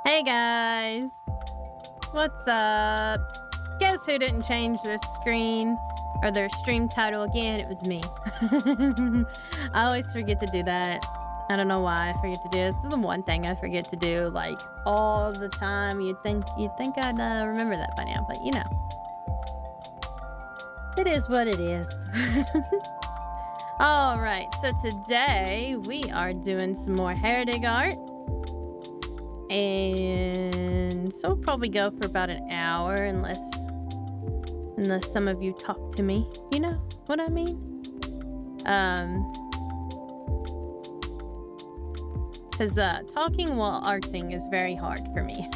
Hey guys, what's up? Guess who didn't change their screen or their stream title again? It was me. I always forget to do that. I don't know why I forget to do this. This is the one thing I forget to do, like, all the time. You'd think I'd remember that by now, but you know, it is what it is. All right, so today we are doing some more heretic art. And so we'll probably go for about an hour unless some of you talk to me. You know what I mean? Because talking while arting is very hard for me.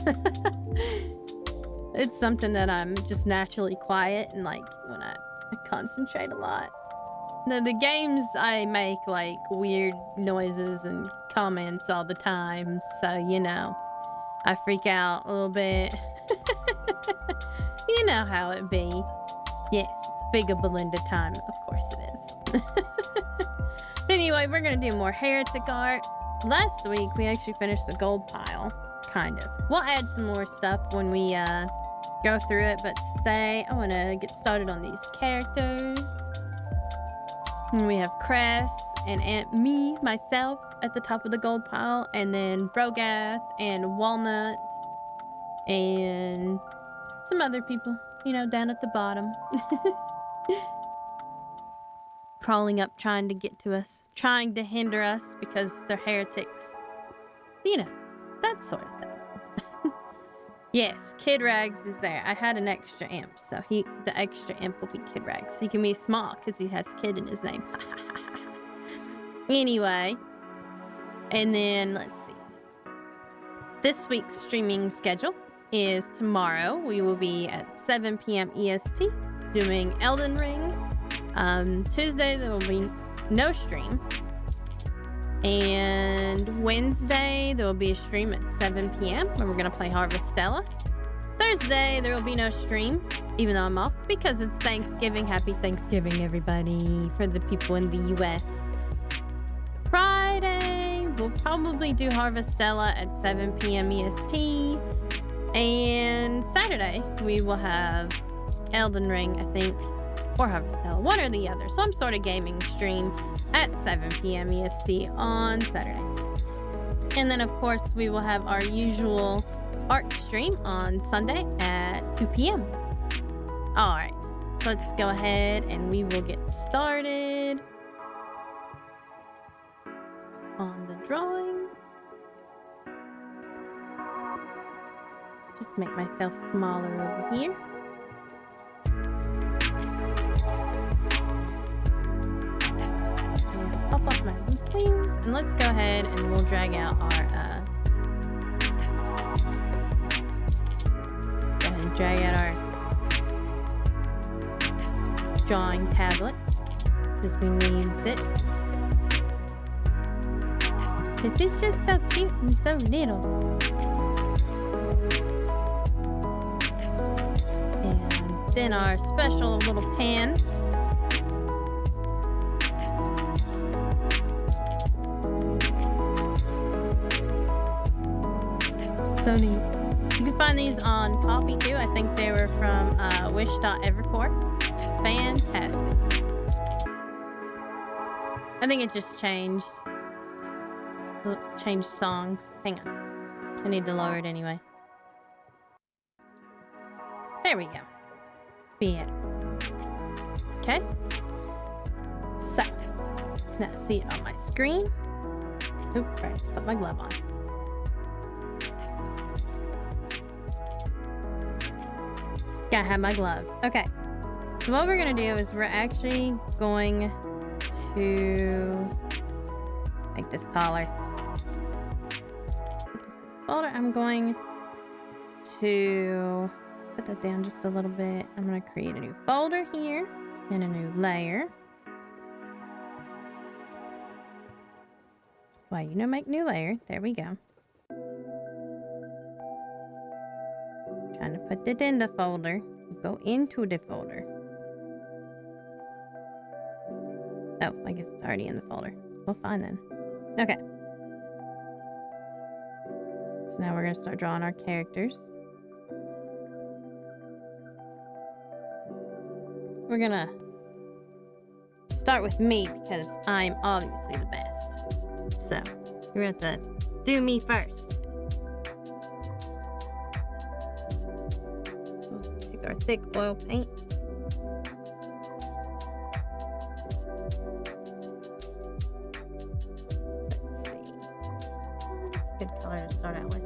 It's something that I'm just naturally quiet and like when I concentrate a lot. The games I make like weird noises and comments all the time, so you know, I freak out a little bit. You know how it be. Yes, it's bigger Belinda time. Of course it is. But anyway, we're gonna do more heretic art. Last week we actually finished the gold pile, kind of. We'll add some more stuff when we go through it, but today I want to get started on these characters. And we have Cress and myself at the top of the gold pile, and then Brogath and Walnut and some other people, you know, down at the bottom. Crawling up, trying to get to us, trying to hinder us because they're heretics. You know, that sort of thing. Yes, Kid Rags is there. I had an extra imp, so the extra imp will be Kid Rags. He can be small because he has kid in his name. Anyway, and then let's see. This week's streaming schedule is tomorrow. We will be at 7 p.m. EST doing Elden Ring. Tuesday there will be no stream. And Wednesday there will be a stream at 7 p.m. where we're going to play Harvestella. Thursday there will be no stream, even though I'm off, because it's Thanksgiving. Happy Thanksgiving, everybody, for the people in the U.S. Friday, we'll probably do Harvestella at 7 p.m. EST. And Saturday, we will have Elden Ring, I think, or Harvestella, one or the other. Some sort of gaming stream at 7 p.m. EST on Saturday. And then, of course, we will have our usual art stream on Sunday at 2 p.m. All right, let's go ahead and we will get started on the drawing. Just make myself smaller over here. And pop up my wings, and let's go ahead and we'll drag out our drawing tablet because we need it. Because it's just so cute and so little. And then our special little pen. So neat. You can find these on Coffee too. I think they were from Wish.Evercore. It's fantastic. I think it just changed. Changed songs. Hang on. I need to lower it anyway. There we go. Better. Okay. So, now see it on my screen. Oops, right. Put my glove on. Gotta have my glove. Okay. So what we're gonna do is we're actually going to make this taller. Put this in the folder. I'm going to put that down just a little bit. I'm gonna create a new folder here and a new layer. Well, you know, make new layer. There we go. Trying to put it in the folder. Go into the folder. Oh, I guess it's already in the folder. Well, fine then. Okay. So now we're going to start drawing our characters. We're going to start with me because I'm obviously the best. So, you're going to have to do me first. We'll take our thick oil paint. Let's see. That's a good color to start out with.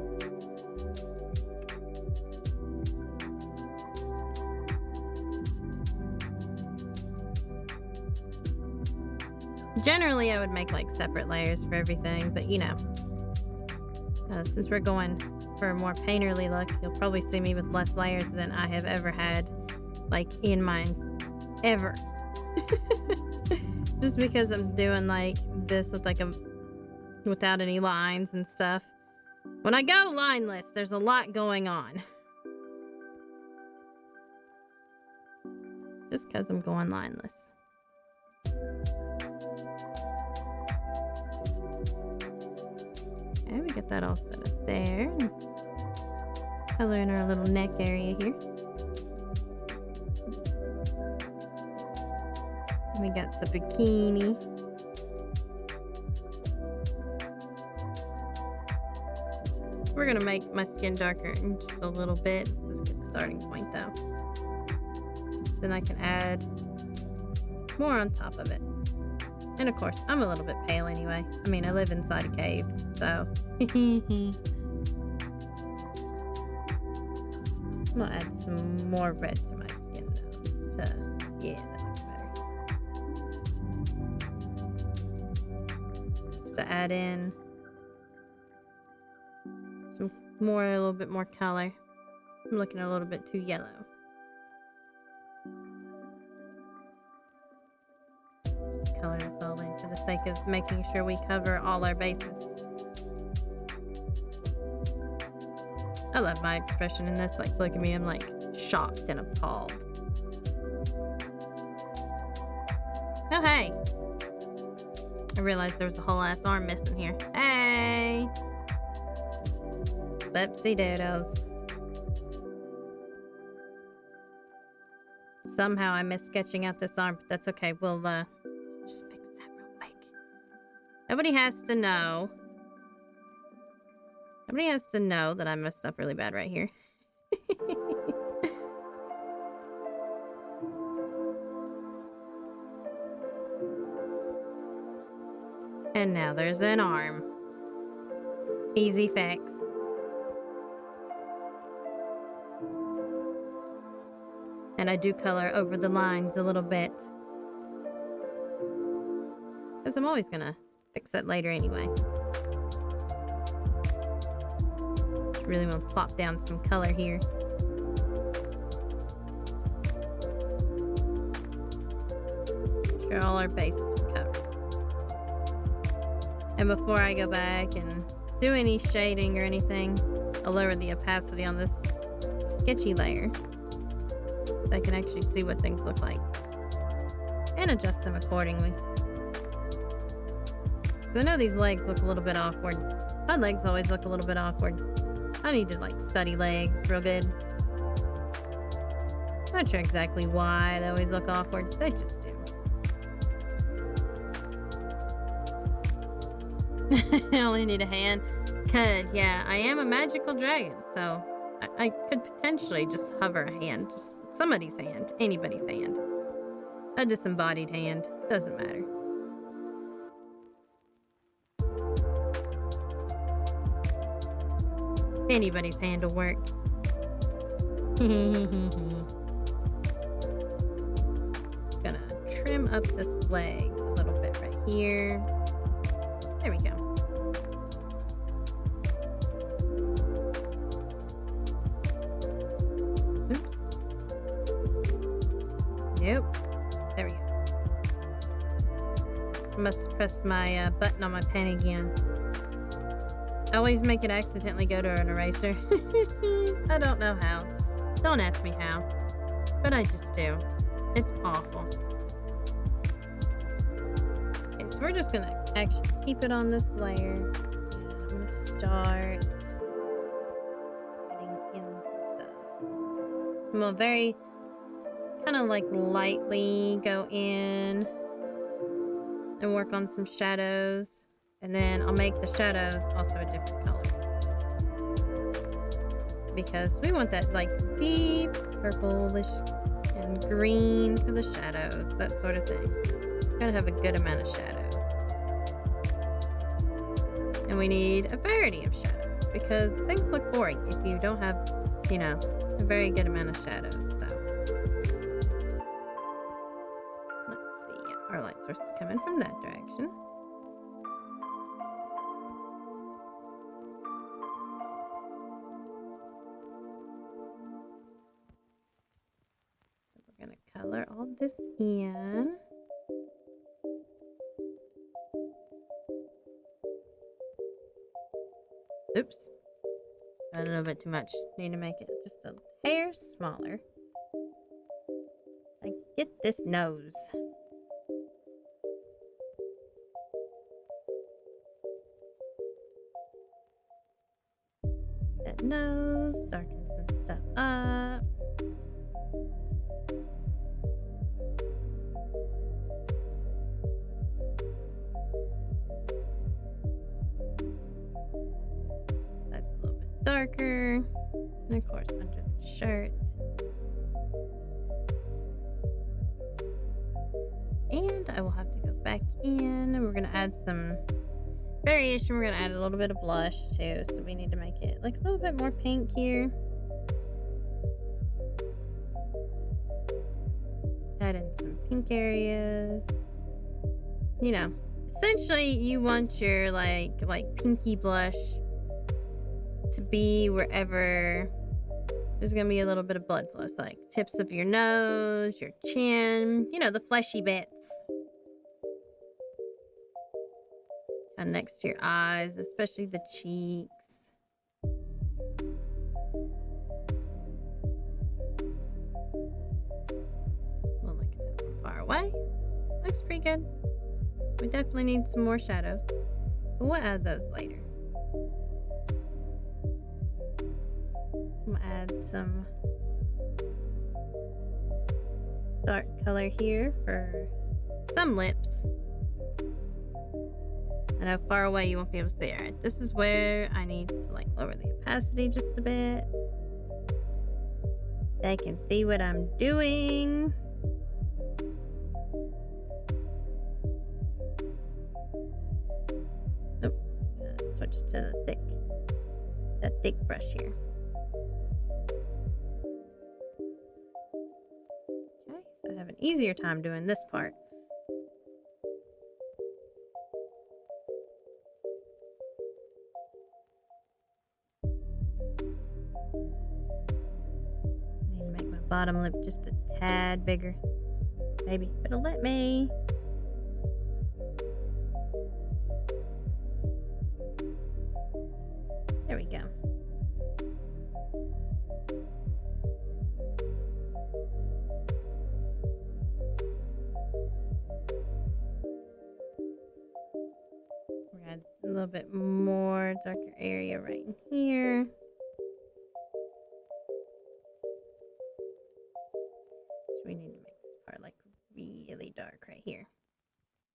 Generally, I would make like separate layers for everything, but you know, since we're going for a more painterly look, you'll probably see me with less layers than I have ever had, like in mine, ever. Just because I'm doing like this with like without any lines and stuff. When I go lineless, there's a lot going on. Just because I'm going lineless. Okay, we got that all set up there. Color in our little neck area here. And we got the bikini. We're gonna make my skin darker in just a little bit. This is a good starting point though. Then I can add more on top of it. And of course, I'm a little bit pale anyway. I mean, I live inside a cave, so. I'm gonna add some more red to my skin though. Just yeah, that looks better. Just to add in some more, a little bit more color. I'm looking a little bit too yellow. Color this all in for the sake of making sure we cover all our bases. I love my expression in this. Like, look at me, I'm like shocked and appalled. Oh, hey. I realized there was a whole ass arm missing here. Hey. Whoopsie doodles. Somehow I missed sketching out this arm, but that's okay. We'll, just fix that real quick. Nobody has to know. Nobody has to know that I messed up really bad right here. And now there's an arm. Easy fix. And I do color over the lines a little bit. Because I'm always gonna fix it later anyway. Just really want to plop down some color here. Make sure all our bases are covered. And before I go back and do any shading or anything, I'll lower the opacity on this sketchy layer so I can actually see what things look like. And adjust them accordingly. I know these legs look a little bit awkward. My legs always look a little bit awkward. I need to like study legs real good. Not sure exactly why they always look awkward. They just do. I only need a hand. Could, yeah. I am a magical dragon, so I could potentially just hover a hand. Just somebody's hand. Anybody's hand. A disembodied hand. Doesn't matter. Anybody's hand will work. Gonna trim up this leg a little bit right here. There we go. Oops. Nope. There we go. I must have pressed my button on my pen again. I always make it accidentally go to an eraser. I don't know how. Don't ask me how. But I just do. It's awful. Okay, so we're just gonna actually keep it on this layer. I'm gonna start We'll very kind of like lightly go in and work on some shadows. And then I'll make the shadows also a different color. Because we want that like deep purplish and green for the shadows, that sort of thing. Gotta have a good amount of shadows. And we need a variety of shadows because things look boring if you don't have, you know, a very good amount of shadows. So let's see. Yeah, our light source is coming from that direction. So we're gonna color all this in. Oops. A little bit too much. Need to make it just a hair smaller. Like, get this nose. That nose, darken some stuff up. That's a little bit darker. And of course, under the shirt. And I will have to go back in and we're going to add some variation. We're going to add a little bit of blush too. So we need to make it like a little bit more pink here. Add in some pink areas. You know, essentially you want your like pinky blush to be wherever there's going to be a little bit of blood flow. So like tips of your nose, your chin, you know, the fleshy bits. And next to your eyes, especially the cheeks. We'll look at that from far away. Looks pretty good. We definitely need some more shadows, but we'll add those later. I'm gonna add some dark color here for some lips. I know far away you won't be able to see. All right, this is where I need to like lower the opacity just a bit. They can see what I'm doing. Oh, switch to the thick brush here. Okay, so I have an easier time doing this part. Bottom lip just a tad bigger. Maybe, but it'll let me. There we go. We're gonna add a little bit more darker area right in here. We need to make this part like really dark right here.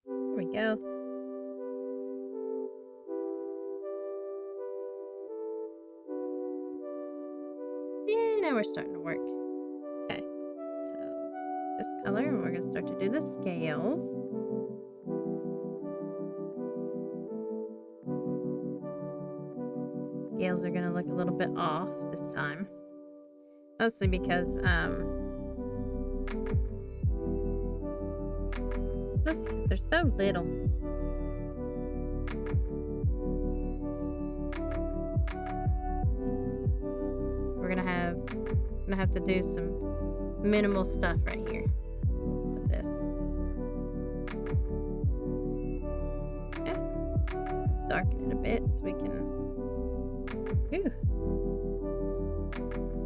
There we go. Yeah, now we're starting to work. Okay, so this color, and we're gonna start to do the scales. Scales are gonna look a little bit off this time. Mostly because they're so little. We're gonna have to do some minimal stuff right here with this. Okay. Darken it a bit so we can. Ooh.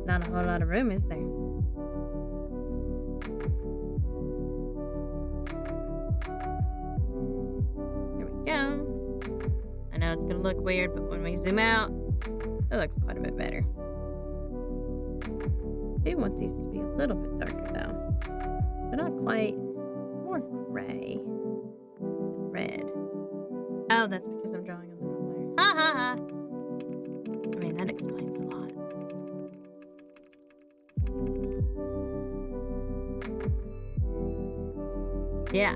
Not a whole lot of room, is there? Go. I know it's gonna look weird, but when we zoom out, it looks quite a bit better. do want these to be a little bit darker though. They're not quite. More gray. Red. Oh, that's because I'm drawing on the wrong layer. Ha ha ha! I mean, that explains a lot. Yeah.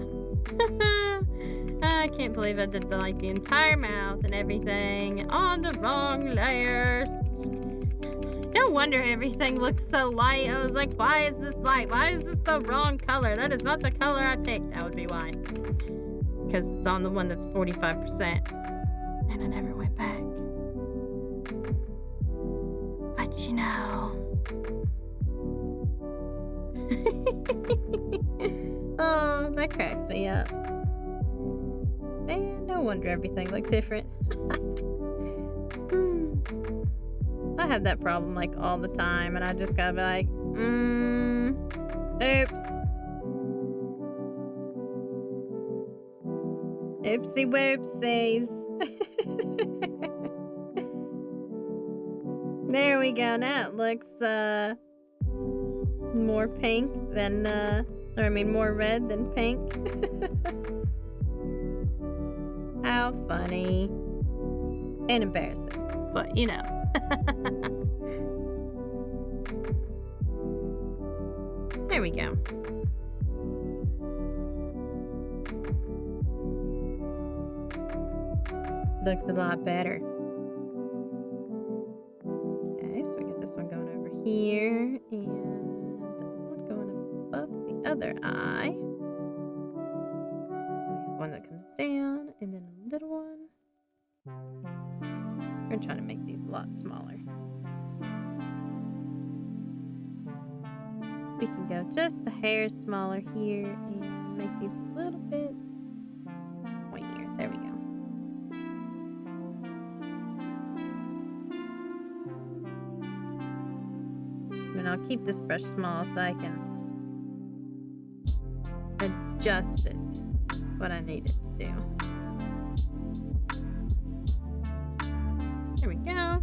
I can't believe I did the entire mouth and everything on the wrong layers. No wonder everything looked so light. I was like, why is this light? Why is this the wrong color? That is not the color I picked. That would be why. Because it's on the one that's 45%. And I never went back. But you know. Oh, that cracks me up. And no wonder everything looked different. I have that problem like all the time, and I just gotta be like, oops. Oopsie whoopsies. There we go. Now it looks more pink than more red than pink. How funny. And embarrassing. But you know. There we go. Looks a lot better. Okay, so we got this one going over here, and one going above the other eye. We have one that comes down, and then a little one. We're trying to make these a lot smaller. We can go just a hair smaller here and make these a little bit pointier. There we go. And I'll keep this brush small so I can adjust it what I need it to do. There we go.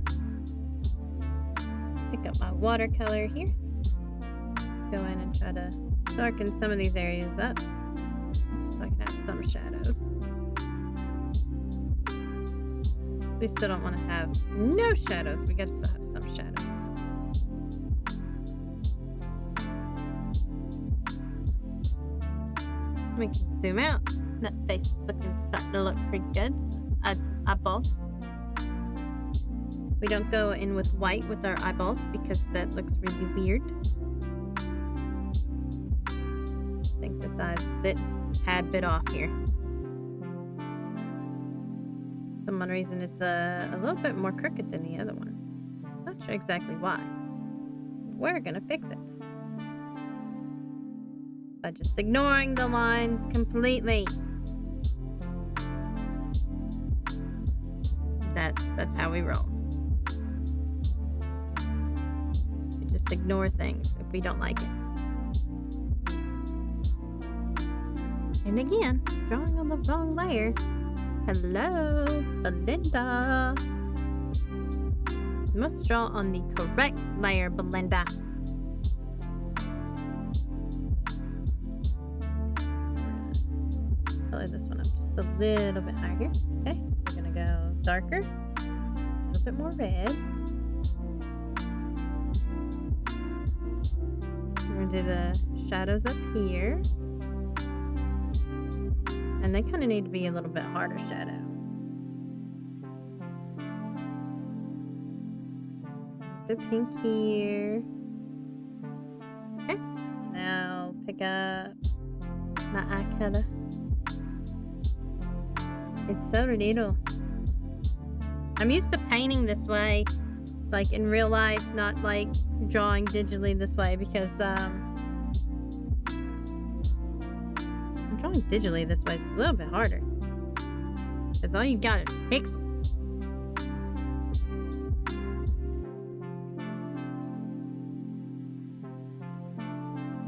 Pick up my watercolor here. Go in and try to darken some of these areas up so I can have some shadows. We still don't want to have no shadows. We got to still have some shadows. We can zoom out. That face is starting to look pretty good. So let's add some eyeballs. We don't go in with white with our eyeballs because that looks really weird. I think the size of it's a tad bit off here. For some reason it's a little bit more crooked than the other one. Not sure exactly why. We're gonna fix it by just ignoring the lines completely. That's how we roll. We just ignore things if we don't like it. And again, drawing on the wrong layer. Hello, Belinda. You must draw on the correct layer, Belinda. Color this one up just a little bit higher here. Okay, so we're gonna go darker, a little bit more red. We're gonna do the shadows up here. And they kind of need to be a little bit harder shadow. A bit pink here. Okay. Now pick up my eye color. It's so little. I'm used to painting this way, like in real life, not like drawing digitally this way because drawing digitally this way is a little bit harder because all you got is pixels.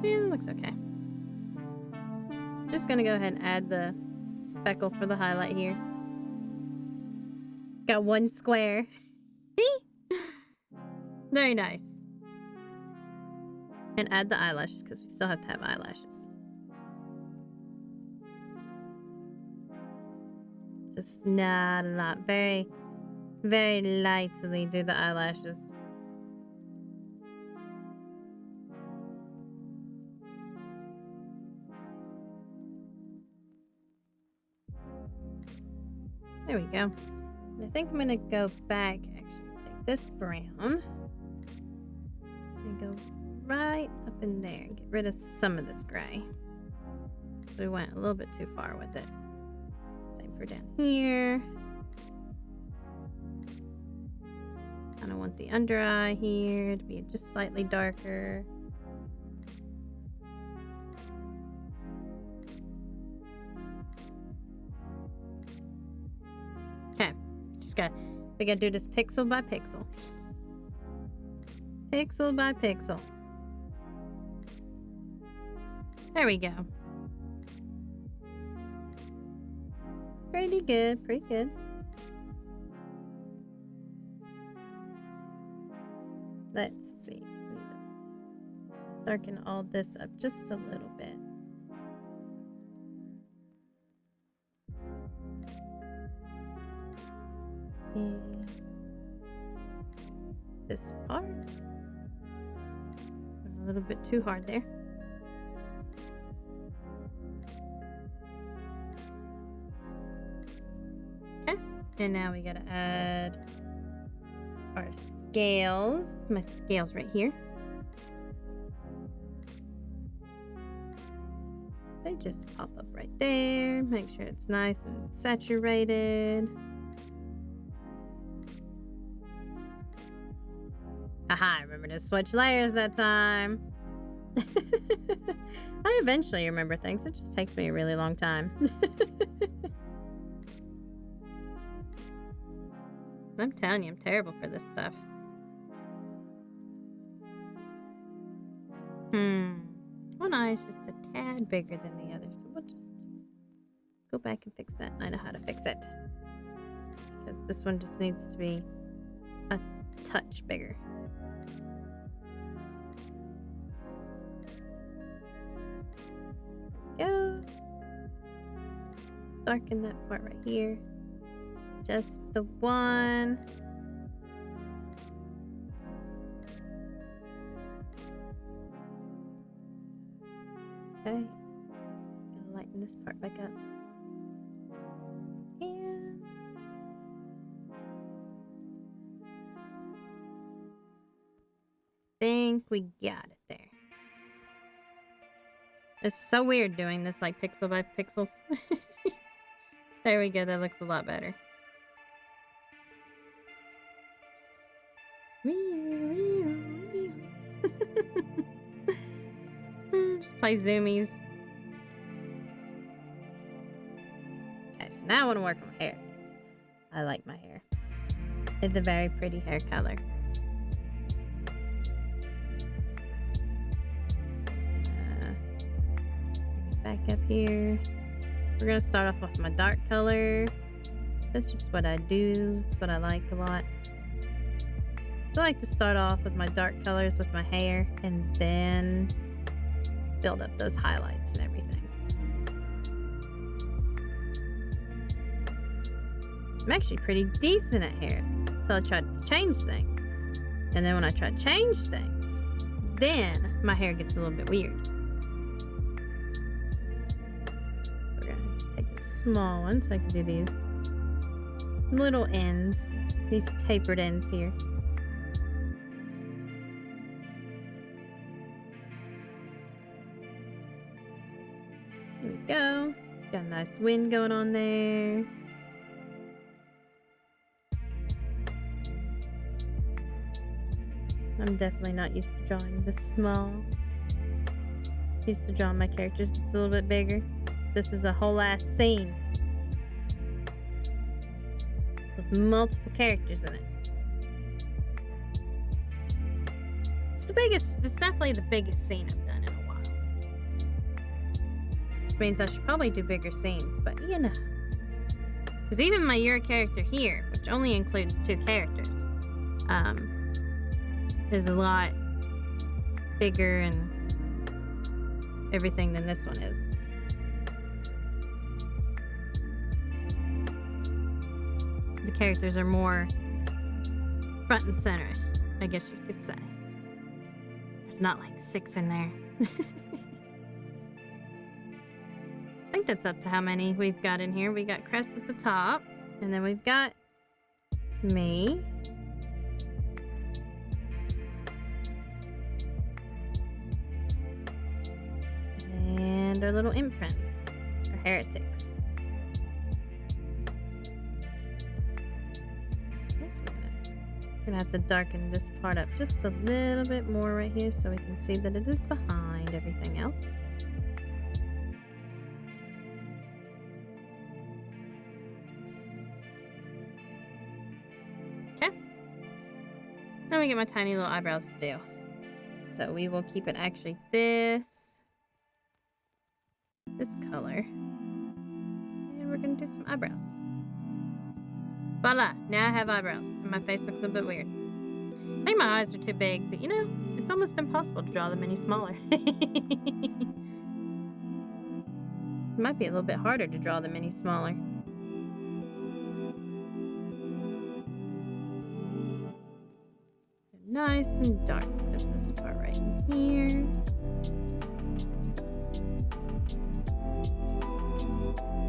Yeah, it looks okay. Just gonna go ahead and add the speckle for the highlight here. Got one square. Very nice. And add the eyelashes because we still have to have eyelashes. Just not a lot. Very, very lightly do the eyelashes. There we go. And I think I'm going to go back, actually take this brown and go right up in there and get rid of some of this gray. So we went a little bit too far with it. Same for down here. Kind of want the under eye here to be just slightly darker. Okay, we gotta do this pixel by pixel. Pixel by pixel. There we go. Pretty good, pretty good. Let's see. Darken all this up just a little bit. And this part. A little bit too hard there. Okay. And now we gotta add our scales. My scales right here. They just pop up right there. Make sure it's nice and saturated. Haha, I remember to switch layers that time. I eventually remember things. It just takes me a really long time. I'm telling you, I'm terrible for this stuff. One eye is just a tad bigger than the other, so we'll just go back and fix that. And I know how to fix it. Because this one just needs to be a touch bigger. Go. Darken that part right here. Just the one. Okay. Gonna lighten this part back up. And think we got it there. It's so weird doing this like pixel by pixels. There we go. That looks a lot better. Just play zoomies. Okay, so now I want to work on my hair. I like my hair. It's a very pretty hair color. Back up here. We're gonna start off with my dark color. That's just what I do. It's what I like a lot. I like to start off with my dark colors with my hair and then build up those highlights and everything. I'm actually pretty decent at hair. So I tried to change things. And then when I try to change things, then my hair gets a little bit weird. Small one so I can do these little ends, these tapered ends here. There we go. Got a nice wind going on there. I'm definitely not used to drawing this small. Used to draw my characters just a little bit bigger. This is a whole ass scene with multiple characters in it. It's definitely the biggest scene I've done in a while. Which means I should probably do bigger scenes, but you know. Because even my Your character here, which only includes 2 characters, is a lot bigger and everything than this one is. The characters are more front and center-ish, I guess you could say. There's not like 6 in there. I think that's up to how many we've got in here. We got Crest at the top, and then we've got me. And our little imp friends, our heretics. We're gonna have to darken this part up just a little bit more right here so we can see that it is behind everything else. Okay. Now we get my tiny little eyebrows to do. So we will keep it actually this color. And we're gonna do some eyebrows. Voila! Now I have eyebrows, and my face looks a bit weird. I think my eyes are too big, but you know, it's almost impossible to draw them any smaller. It might be a little bit harder to draw them any smaller. Nice and dark with this part right here.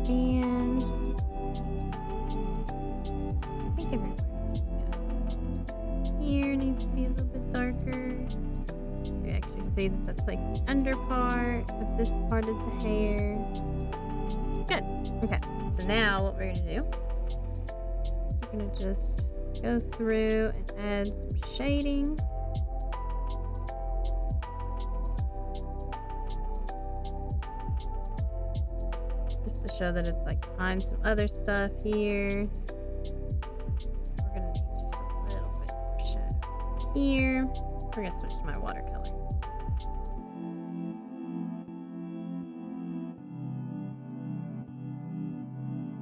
And I think everywhere else is good. Here needs to be a little bit darker. So you actually see that that's like the under part of this part of the hair. Good. Okay. So now what we're gonna do is we're gonna just go through and add some shading. Just to show that it's like behind some other stuff here. We're gonna need just a little bit more shadow here. We're gonna switch to my watercolor.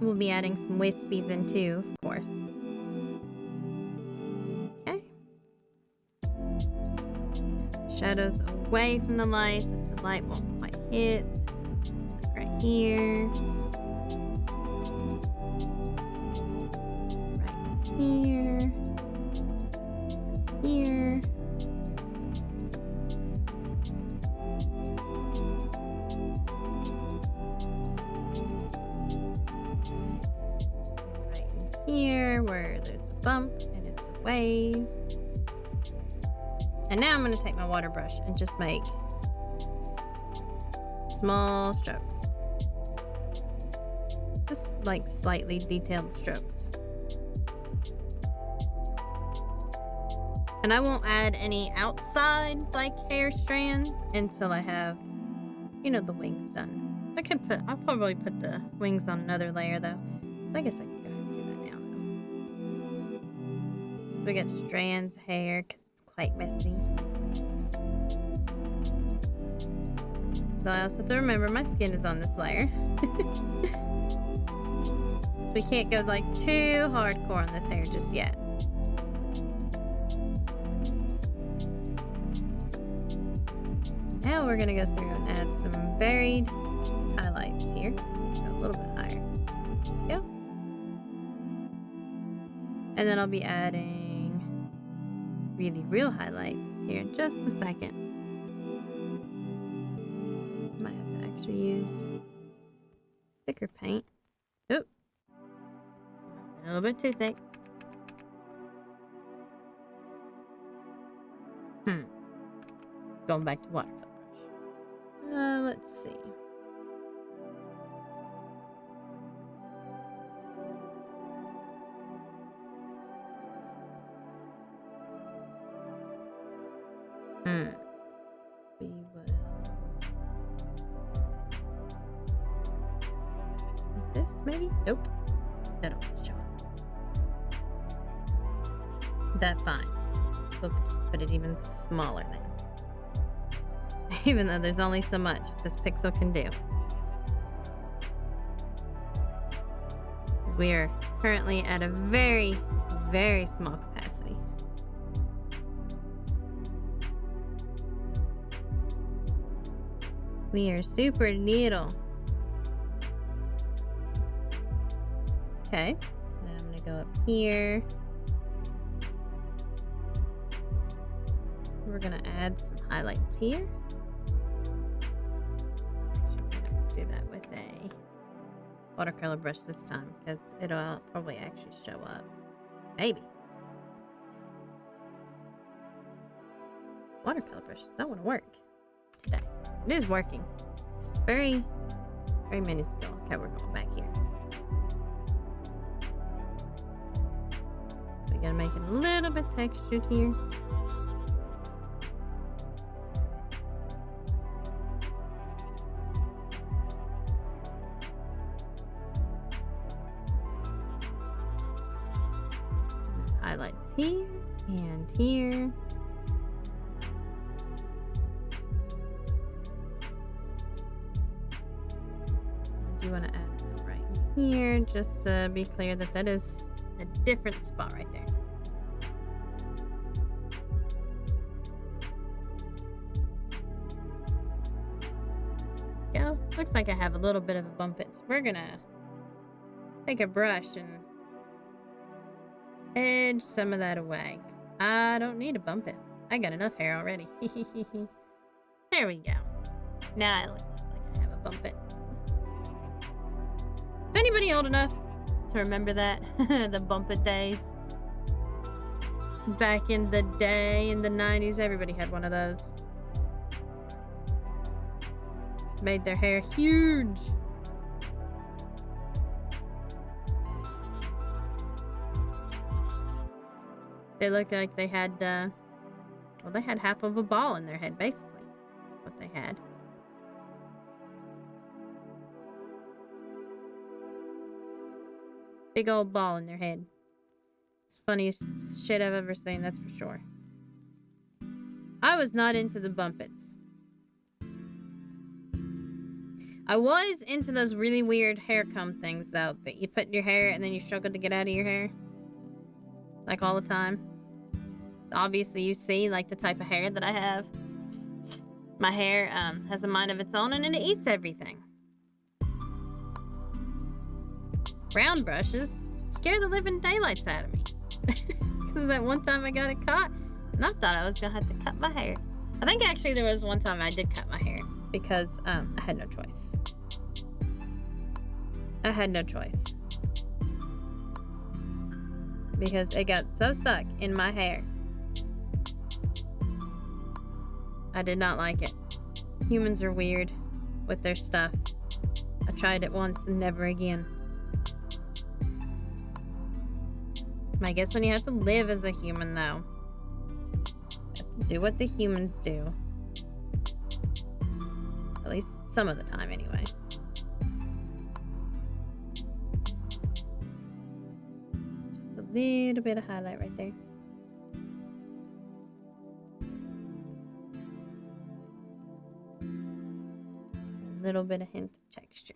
We'll be adding some wispies in too, of course. Okay. Shadows away from the light that the light won't quite hit. Like right here. Right here. Here. Here where there's a bump and it's a wave. And now I'm going to take my water brush and just make small strokes. Just like slightly detailed strokes. And I won't add any outside like hair strands until I have, you know, the wings done. I'll probably put the wings on another layer though. So I guess I could go ahead and do that now. So we got strands of hair because it's quite messy. So I also have to remember my skin is on this layer. So we can't go like too hardcore on this hair just yet. Now we're going to go through and add some varied highlights here. Go a little bit higher. There we go. And then I'll be adding really real highlights here in just a second. Might have to actually use thicker paint. Oop. A little bit too thick. Going back to watercolor brush. Let's see. We will. This maybe? Nope. That don't show up. That's fine. We'll put it even smaller then. Even though there's only so much this pixel can do. Because we are currently at a very, very small capacity. We are super little. Okay. Now I'm gonna go up here. We're gonna add some highlights here. Actually, I'm gonna do that with a watercolor brush this time because it'll probably actually show up. Maybe. Watercolor brush does not want to work today. It is working. It's very, very minuscule. Okay, we're going back here. So we gotta make it a little bit textured here. Highlights here and here. I do want to add some right here just to be clear that that is a different spot right there. Go. Looks like I have a little bit of a bump it. So we're gonna take a brush and edge some of that away. I don't need to bump it. I got enough hair already. There we go. Now it looks like I have a bump it. Is anybody old enough to remember that? The bump it days. Back in the day, in the 90s, everybody had one of those. Made their hair huge. They looked like they had, well, they had half of a ball in their head, basically. That's what they had. Big old ball in their head. It's the funniest shit I've ever seen, that's for sure. I was not into the bumpets. I was into those really weird hair comb things, though, that you put in your hair and then you struggle to get out of your hair. Like all the time. Obviously, you see, like, the type of hair that I have. My hair has a mind of its own, and it eats everything. Round brushes scare the living daylights out of me. Because that one time I got it caught, and I thought I was going to have to cut my hair. I think, actually, there was one time I did cut my hair. Because I had no choice. I had no choice. Because it got so stuck in my hair. I did not like it. Humans are weird with their stuff. I tried it once and never again. I guess when you have to live as a human, though, you have to do what the humans do. At least some of the time, anyway. Just a little bit of highlight right there. A little bit of hint of texture.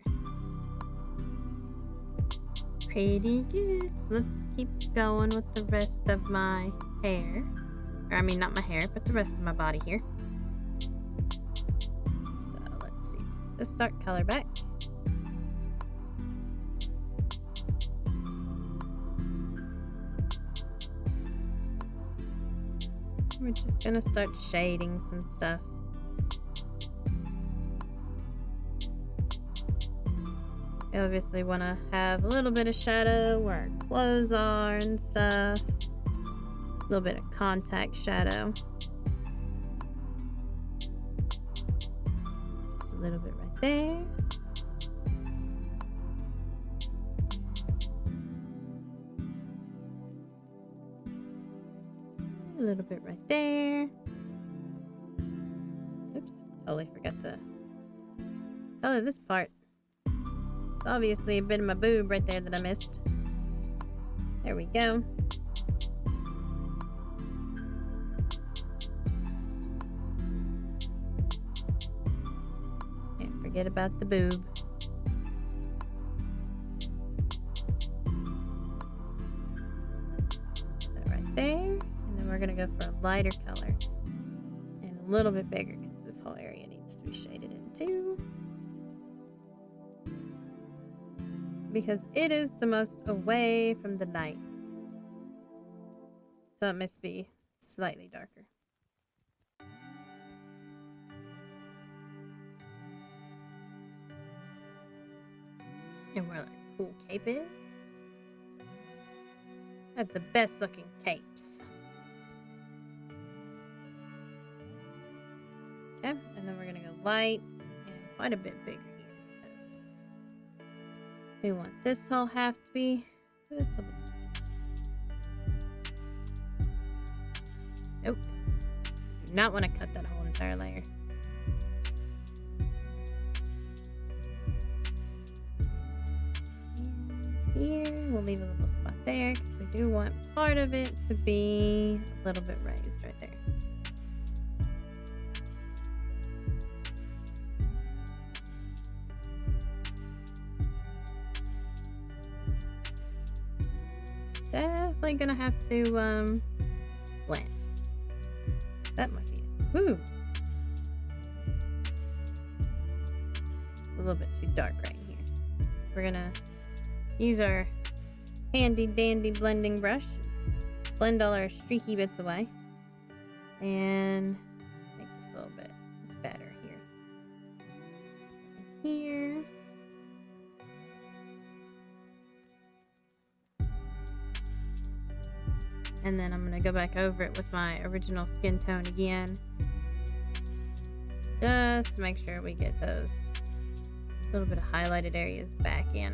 Pretty good. So let's keep going with the rest of my hair. Or, I mean, not my hair, but the rest of my body here. So, let's see. Let's start color back. We're just gonna start shading some stuff. You obviously want to have a little bit of shadow where our clothes are and stuff. A little bit of contact shadow. Just a little bit right there. A little bit right there. Oops, totally forgot to color this part. It's obviously a bit of my boob right there that I missed. There we go. Can't forget about the boob. Put that right there. And then we're going to go for a lighter color. And a little bit bigger because this whole area needs to be shaded in too. Because it is the most away from the light. So it must be slightly darker. And where our cool cape is. I have the best looking capes. Okay, and then we're gonna go light and quite a bit bigger here because we want this whole half to be just a little bit. Nope. Do not want to cut that whole entire layer. And here we'll leave a little spot there because we do want part of it to be a little bit raised right there. Definitely gonna have to blend. That might be it. Woo! It's a little bit too dark right here. We're gonna use our handy dandy blending brush, blend all our streaky bits away, and make this a little bit better here. Here. And then I'm going to go back over it with my original skin tone again. Just to make sure we get those little bit of highlighted areas back in.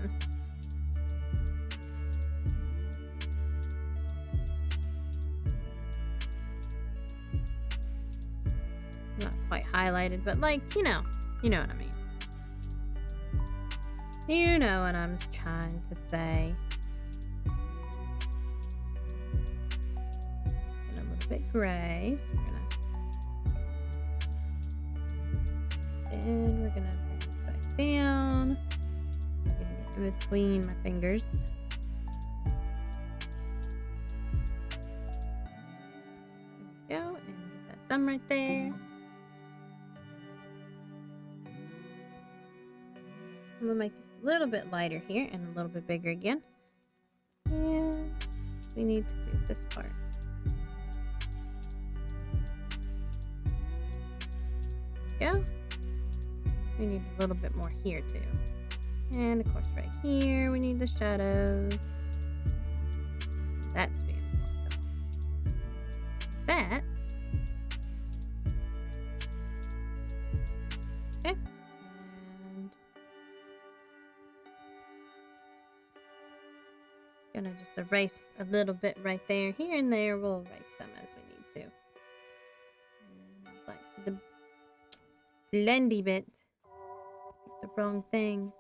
Not quite highlighted, but like, you know what I mean. You know what I'm trying to say. Bit gray, so we're gonna bring it back down. I'm gonna get in between my fingers. There we go, and get that thumb right there. I'm gonna make this a little bit lighter here and a little bit bigger again. And we need to do this part. Go. We need a little bit more here too. And of course right here we need the shadows. That's being blocked off. That. Okay. And gonna just erase a little bit right there. Here and there we'll erase some as we need to. And back to the blendy bit. The wrong thing.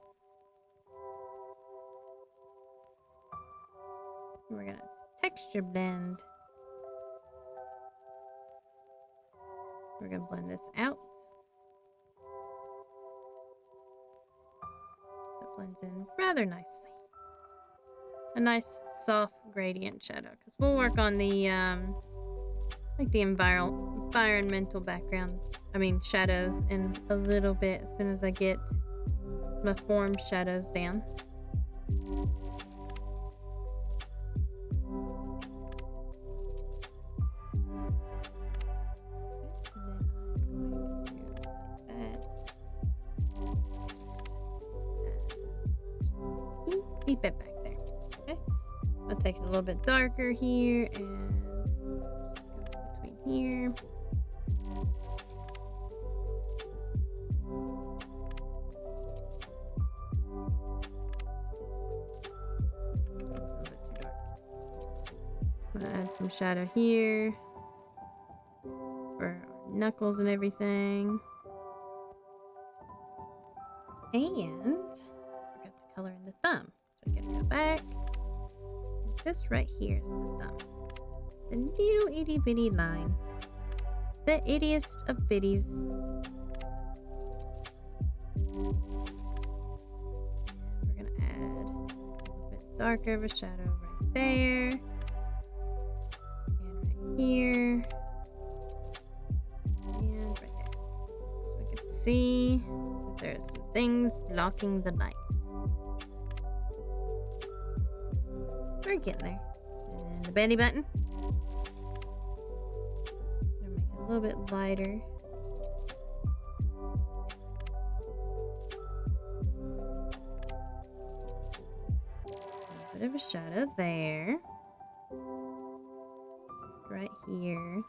We're gonna texture blend. We're gonna blend this out. So it blends in rather nicely. A nice soft gradient shadow, because we'll work on the like the environmental background. Shadows in a little bit as soon as I get my form shadows down. Keep it back there. Okay. I'll take it a little bit darker here and just go between here. Add some shadow here for our knuckles and everything. And forgot to color in the thumb. So we gotta go back. And this right here is the thumb. The little itty bitty line. The ittiest of bitties. And we're gonna add a little bit darker of a shadow right there. Here and right there. see if there's some things blocking the light. We're getting there. And the belly button. Gonna make it a little bit lighter. A bit of a shadow there. Right here.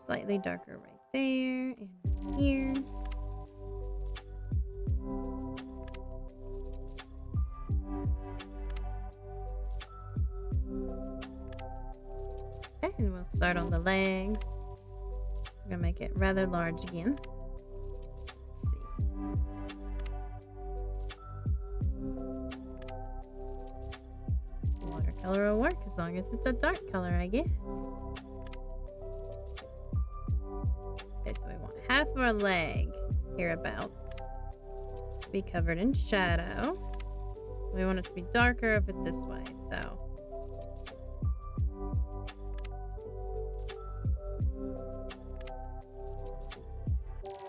Slightly darker right there and here. Okay, and we'll start on the legs. We're gonna make it rather large again. Let's see. Watercolor will work as long as it's a dark color, I guess. Okay, so we want half of our leg hereabouts to be covered in shadow. We want it to be darker of it this way, so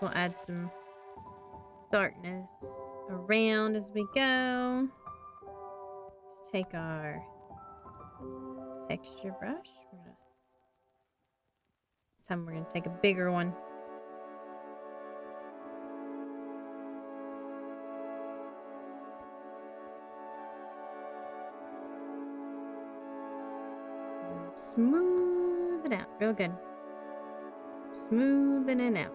we'll add some darkness around as we go. Let's take our texture brush. This time we're going to take a bigger one. And smooth it out real good. Smoothing it out.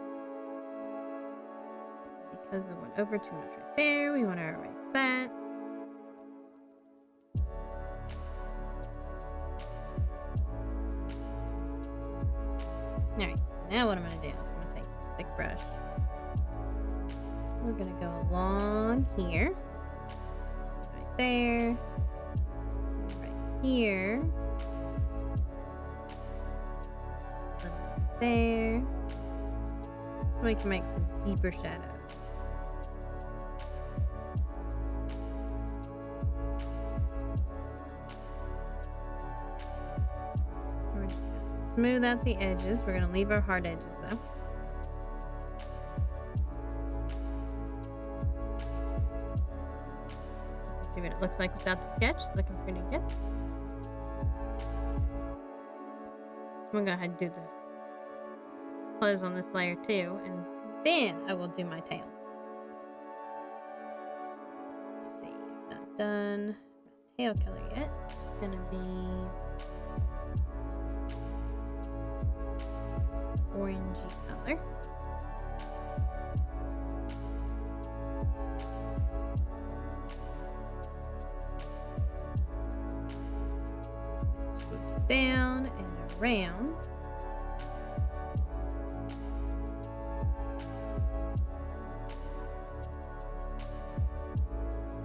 Because it went over too much right there, we want to erase that. Alright, so now what I'm going to do is I'm going to take this thick brush. We're going to go along here. Right there. And right here. Just a little bit there. So we can make some deeper shadows. Smooth out the edges. We're going to leave our hard edges though. See what it looks like without the sketch. It's looking pretty good. I'm going to go ahead and do the close on this layer too, and then I will do my tail. Let's see, I've not done my tail color yet. It's going to be orangey color. Swoop down and around.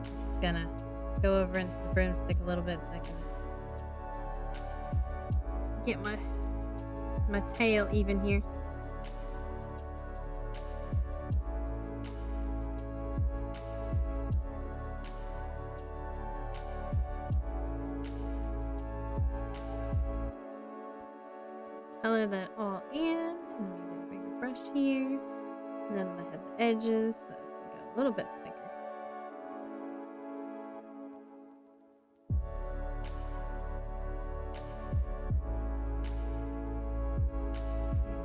Just gonna go over into the broomstick a little bit so I can get my tail even here. Color that all in, and we get a bigger brush here, and then I have the edges, so I can go a little bit thicker.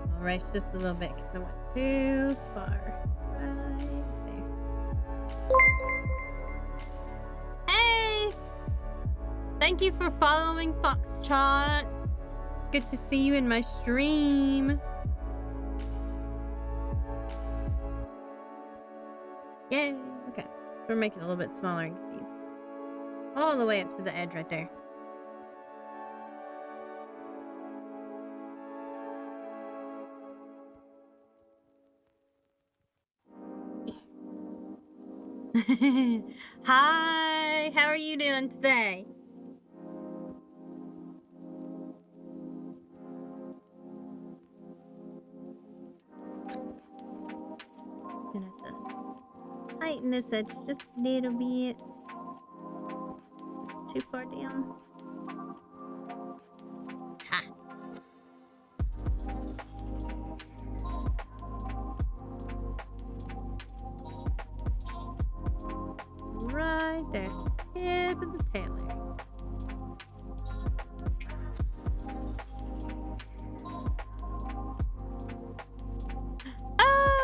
I'll erase just a little bit because I went too far. Right there. Hey! Thank you for following Foxtrots. It's good to see you in my stream. Yay! Okay, we're making it a little bit smaller and get these all the way up to the edge right there. Hi, how are you doing today? Gonna have to tighten this edge just a little bit. It's too far down. Ha! right there. Tip of the tailor.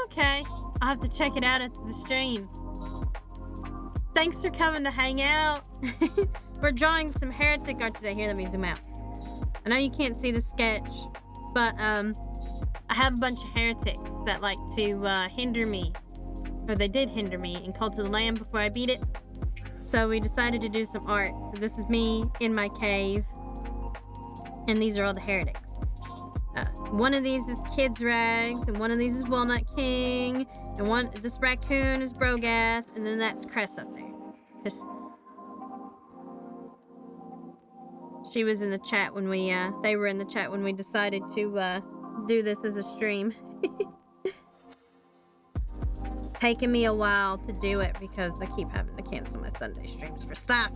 Okay. I'll have to check it out at the stream. Thanks for coming to hang out. We're drawing some heretic art today. Here, let me zoom out. I know you can't see the sketch, but I have a bunch of heretics that like to hinder me. Or they did hinder me in Cult of the Lamb before I beat it. So we decided to do some art. So this is me in my cave. And these are all the heretics. One of these is Kid's Rags, and one of these is Walnut King, and this raccoon is Brogath, and then that's Cress up there. She was in the chat when they were in the chat when we decided to do this as a stream. It's taken me a while to do it because I keep having to cancel my Sunday streams for stuff.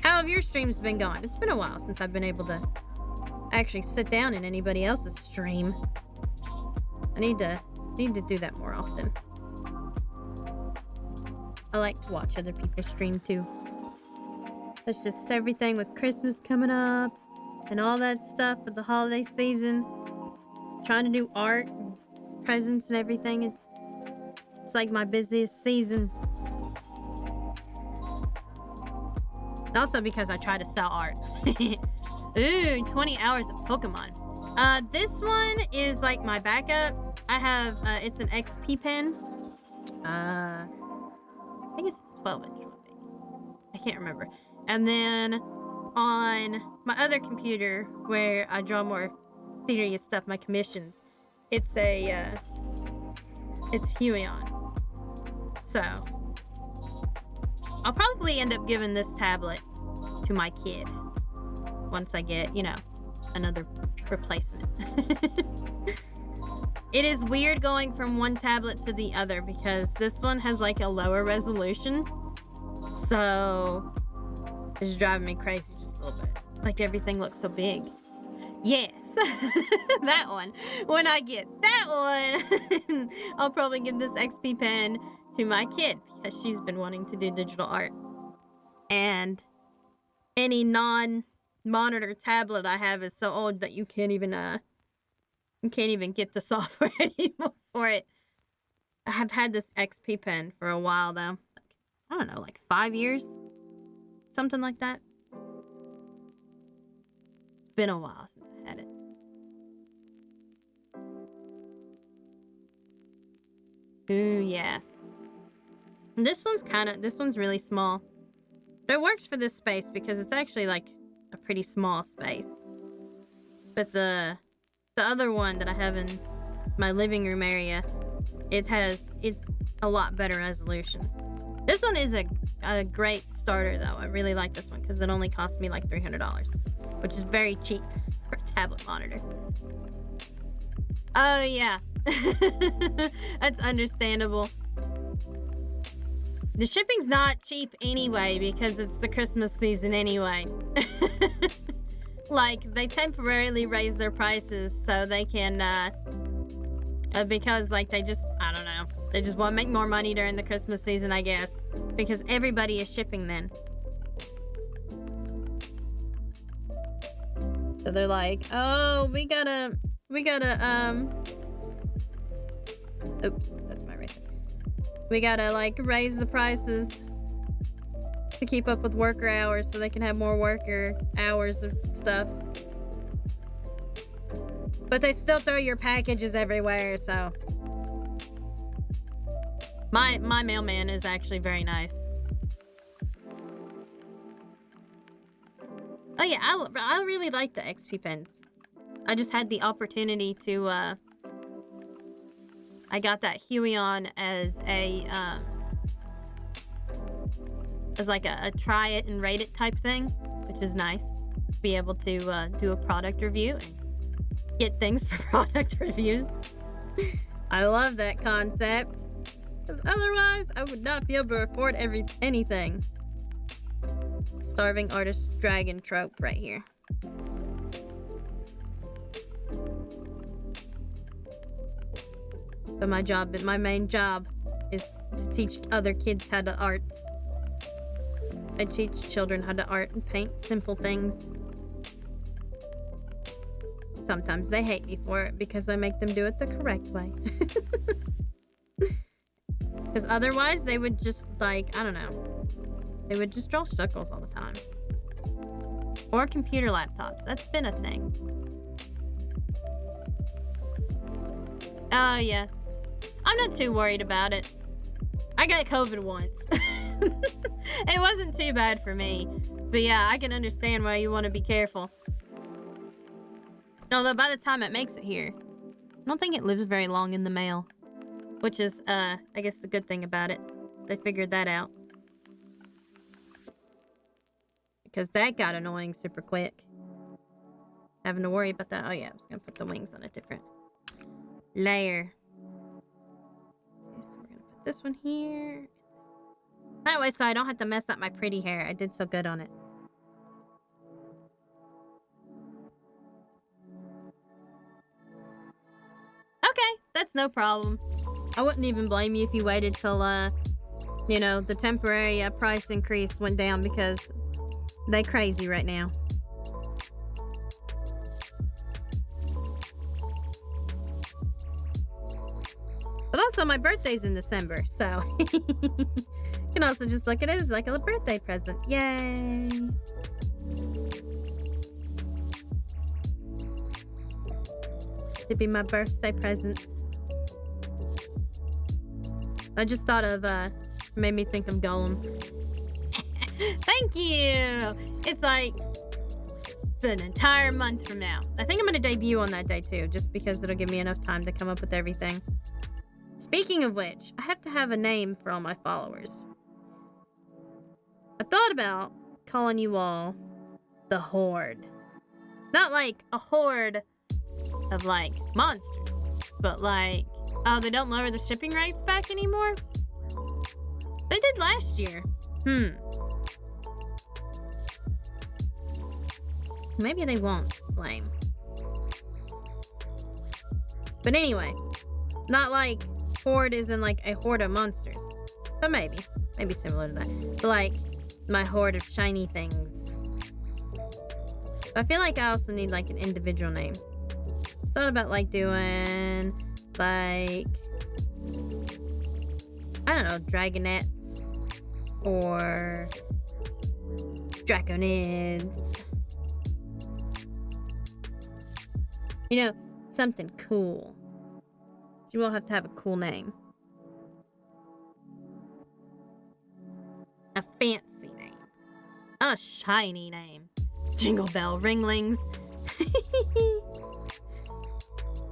How have your streams been going? It's been a while since I've been able to actually sit down in anybody else's stream. I need to do that more often. I like to watch other people stream too. That's just everything with Christmas coming up and all that stuff with the holiday season. Trying to do art, and presents and everything. It's like my busiest season. Also because I try to sell art. Ooh, 20 hours of Pokemon. This one is like my backup. I have, it's an XP pen. I think it's 12-inch one, maybe. I can't remember. And then on my other computer where I draw more serious stuff, my commissions, it's Huion. So I'll probably end up giving this tablet to my kid once I get, another replacement. It is weird going from one tablet to the other because this one has like a lower resolution. So it's driving me crazy just a little bit. Like everything looks so big. Yes, that one. When I get that one, I'll probably give this XP pen to my kid because she's been wanting to do digital art. And any non-monitor tablet I have is so old that you can't even get the software anymore for it. I have had this XP pen for a while though. I don't know, like 5 years? Something like that. It's been a while since I had it. Ooh, yeah. And this one's really small. But it works for this space because it's actually like a pretty small space. But the other one that I have in my living room area, it's a lot better resolution. This one is a great starter though. I really like this one because it only cost me like $300, which is very cheap for a tablet monitor. Oh yeah. That's understandable. The shipping's not cheap anyway because it's the Christmas season anyway. Like, they temporarily raise their prices so they can, because, like, I don't know. They just want to make more money during the Christmas season, I guess. Because everybody is shipping then. So they're like, oh, we gotta, oops, that's my right. We gotta, like, raise the prices to keep up with worker hours so they can have more worker hours of stuff. But they still throw your packages everywhere, so. My mailman is actually very nice. Oh yeah, I really like the XP pens. I just had the opportunity to, I got that Huion as like a try it and rate it type thing, which is nice. Be able to do a product review and get things for product reviews. I love that concept. Because otherwise, I would not be able to afford anything. Starving artist dragon trope right here. So my main job is to teach other kids how to art. I teach children how to art and paint simple things. Sometimes they hate me for it because I make them do it the correct way. Because otherwise they would just, like, I don't know. They would just draw circles all the time. Or computer laptops. That's been a thing. Oh, yeah. I'm not too worried about it. I got COVID once. It wasn't too bad for me. But yeah, I can understand why you want to be careful. Although by the time it makes it here, I don't think it lives very long in the mail. Which is, I guess the good thing about it. They figured that out. Because that got annoying super quick. Having to worry about that. Oh yeah, I'm just going to put the wings on a different layer. Okay, so we're going to put this one here. That way so I don't have to mess up my pretty hair. I did so good on it. Okay, that's no problem. I wouldn't even blame you if you waited till, you know, the temporary price increase went down because they crazy right now. But also, my birthday's in December, so you can also just look at it as like a birthday present. Yay! To be my birthday presents. I just thought of, made me think of Gollum. Thank you! It's like, it's an entire month from now. I think I'm gonna debut on that day too, just because it'll give me enough time to come up with everything. Speaking of which, I have to have a name for all my followers. I thought about calling you all the Horde. Not like a horde of, like, monsters, but like, oh, they don't lower the shipping rates back anymore? They did last year. Maybe they won't. It's lame. But anyway, not like horde isn't like a horde of monsters. But maybe. Maybe similar to that. But like, my horde of shiny things. I feel like I also need like an individual name. I thought about like doing like, I don't know, dragonettes or draconids. You know, something cool. You will have to have a cool name. A fancy name. A shiny name. Jingle Bell Ringlings.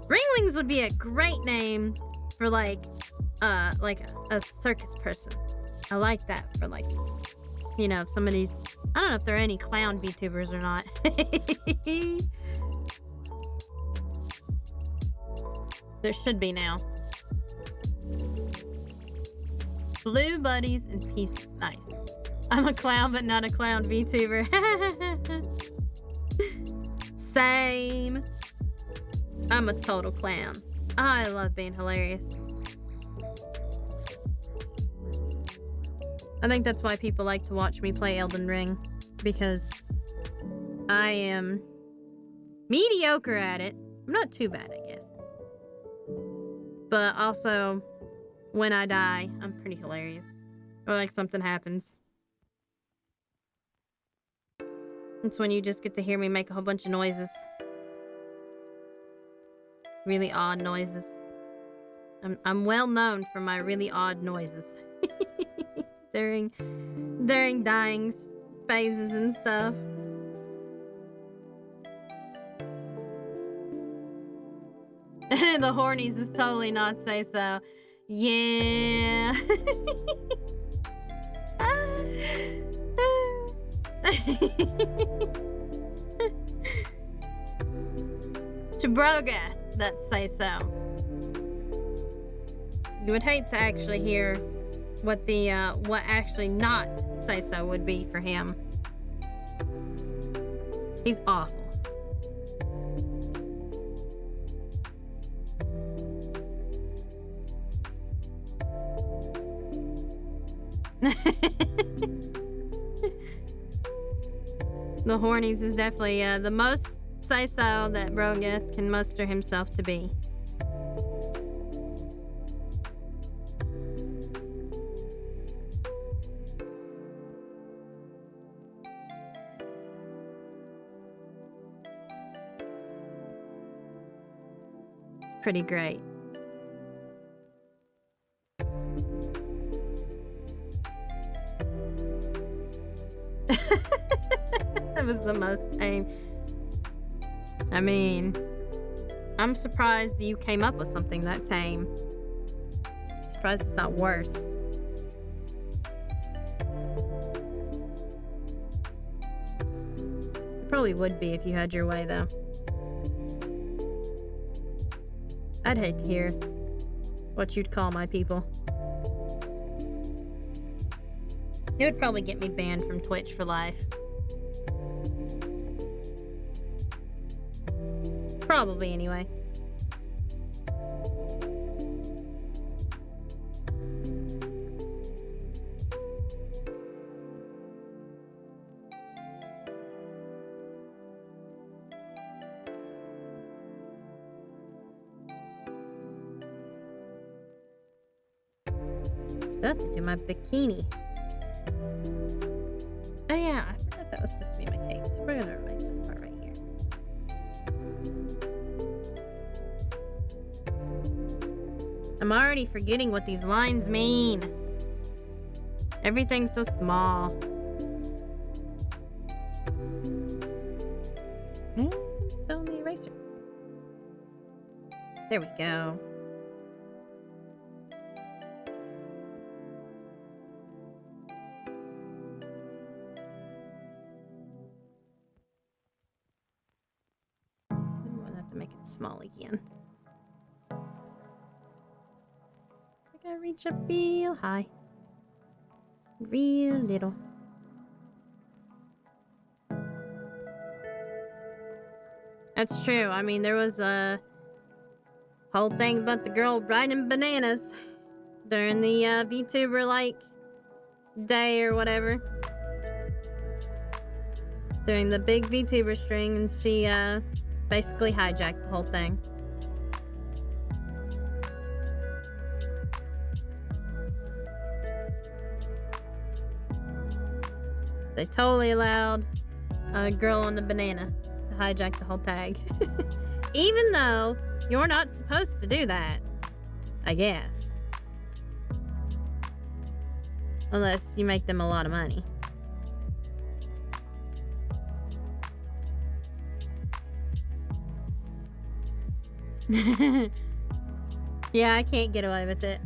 Ringlings would be a great name for like a circus person. I like that for like, you know, somebody's, I don't know if there are any clown VTubers or not. There should be now. Blue buddies and peace. Nice. I'm a clown, but not a clown VTuber. Same. I'm a total clown. I love being hilarious. I think that's why people like to watch me play Elden Ring. Because I am mediocre at it. I'm not too bad, I guess. But also, when I die, I'm pretty hilarious. Or like something happens. It's when you just get to hear me make a whole bunch of noises. Really odd noises. I'm well known for my really odd noises. during dying phases and stuff. The hornies is totally not say so. Yeah. Chibrogath, that say so. You would hate to actually hear what the what actually not say so would be for him. He's awful. The hornies is definitely the most say-so that Brogath can muster himself to be. Pretty great. That was the most tame. I mean, I'm surprised you came up with something that tame. Surprised it's not worse. It probably would be if you had your way, though. I'd hate to hear what you'd call my people. It would probably get me banned from Twitch for life. Probably, anyway. Stuff to do my bikini. Oh yeah, I forgot that was supposed to be my cape, so we're gonna erase this part right here. I'm already forgetting what these lines mean. Everything's so small. And I'm still in the eraser. There we go. Small again. I gotta reach up real high. Real little. That's true. I mean, there was a whole thing about the girl riding bananas during the VTuber, like, day or whatever. During the big VTuber string, and she, basically hijacked the whole thing. They totally allowed a girl on the banana to hijack the whole tag. Even though you're not supposed to do that, I guess. Unless you make them a lot of money. Yeah, I can't get away with it.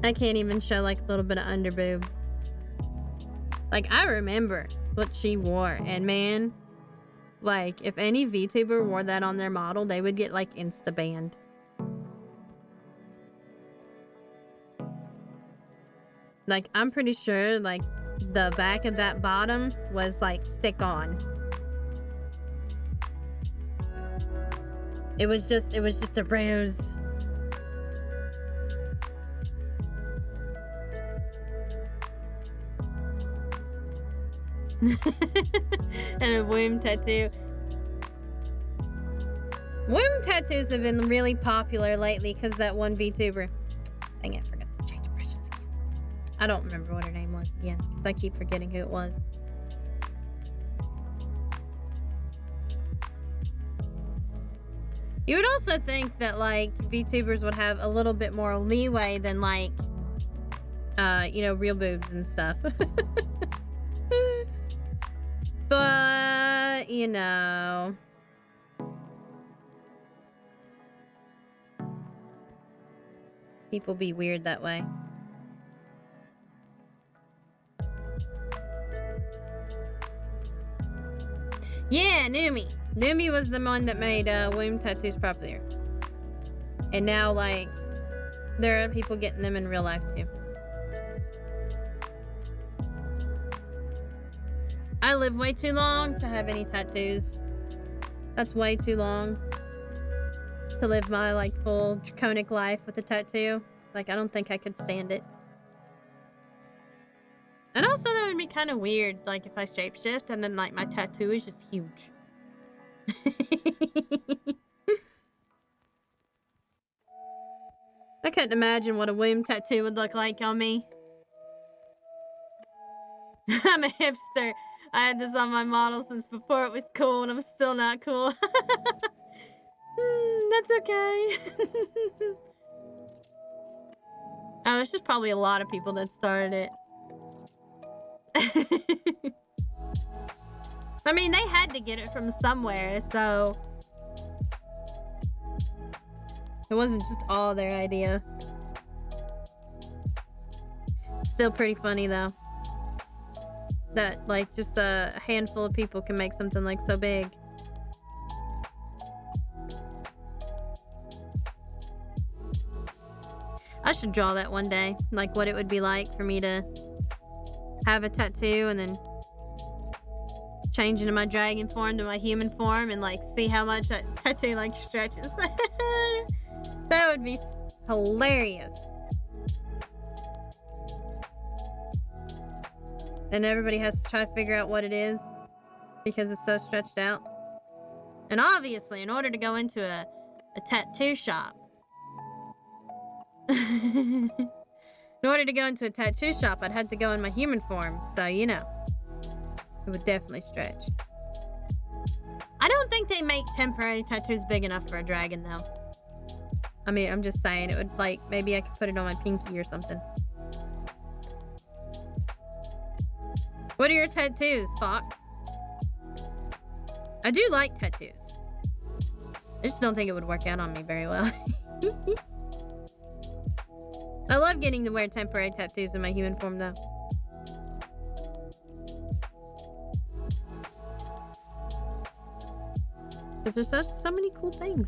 I can't even show like a little bit of underboob. Like, I remember what she wore, and man, like, if any VTuber wore that on their model, they would get like insta banned. Like, I'm pretty sure like the back of that bottom was like stick on. It was just a ruse. And a womb tattoo. Womb tattoos have been really popular lately because that one VTuber. Dang it, I forgot to change brushes again. I don't remember what her name was again because I keep forgetting who it was. You would also think that, like, VTubers would have a little bit more leeway than, like, you know, real boobs and stuff. But, you know. People be weird that way. Yeah, Numi. Numi was the one that made womb tattoos popular. And now, like, there are people getting them in real life, too. I live way too long to have any tattoos. That's way too long to live my, like, full draconic life with a tattoo. Like, I don't think I could stand it. And also that would be kind of weird, like if I shapeshift and then like my tattoo is just huge. I couldn't imagine what a womb tattoo would look like on me. I'm a hipster. I had this on my model since before it was cool and I'm still not cool. That's okay. Oh, it's just probably a lot of people that started it. I mean, they had to get it from somewhere, so it wasn't just all their idea. Still pretty funny though. That like just a handful of people can make something like so big. I should draw that one day, like what it would be like for me to have a tattoo and then change into my dragon form to my human form and like see how much that tattoo like stretches. That would be hilarious. And everybody has to try to figure out what it is because it's so stretched out. And obviously, in order to go into a tattoo shop, in order to go into a tattoo shop, I'd have to go in my human form. So, you know, it would definitely stretch. I don't think they make temporary tattoos big enough for a dragon, though. I mean, I'm just saying, it would, like, maybe I could put it on my pinky or something. What are your tattoos, Fox? I do like tattoos. I just don't think it would work out on me very well. I love getting to wear temporary tattoos in my human form, though. Because there's so many cool things.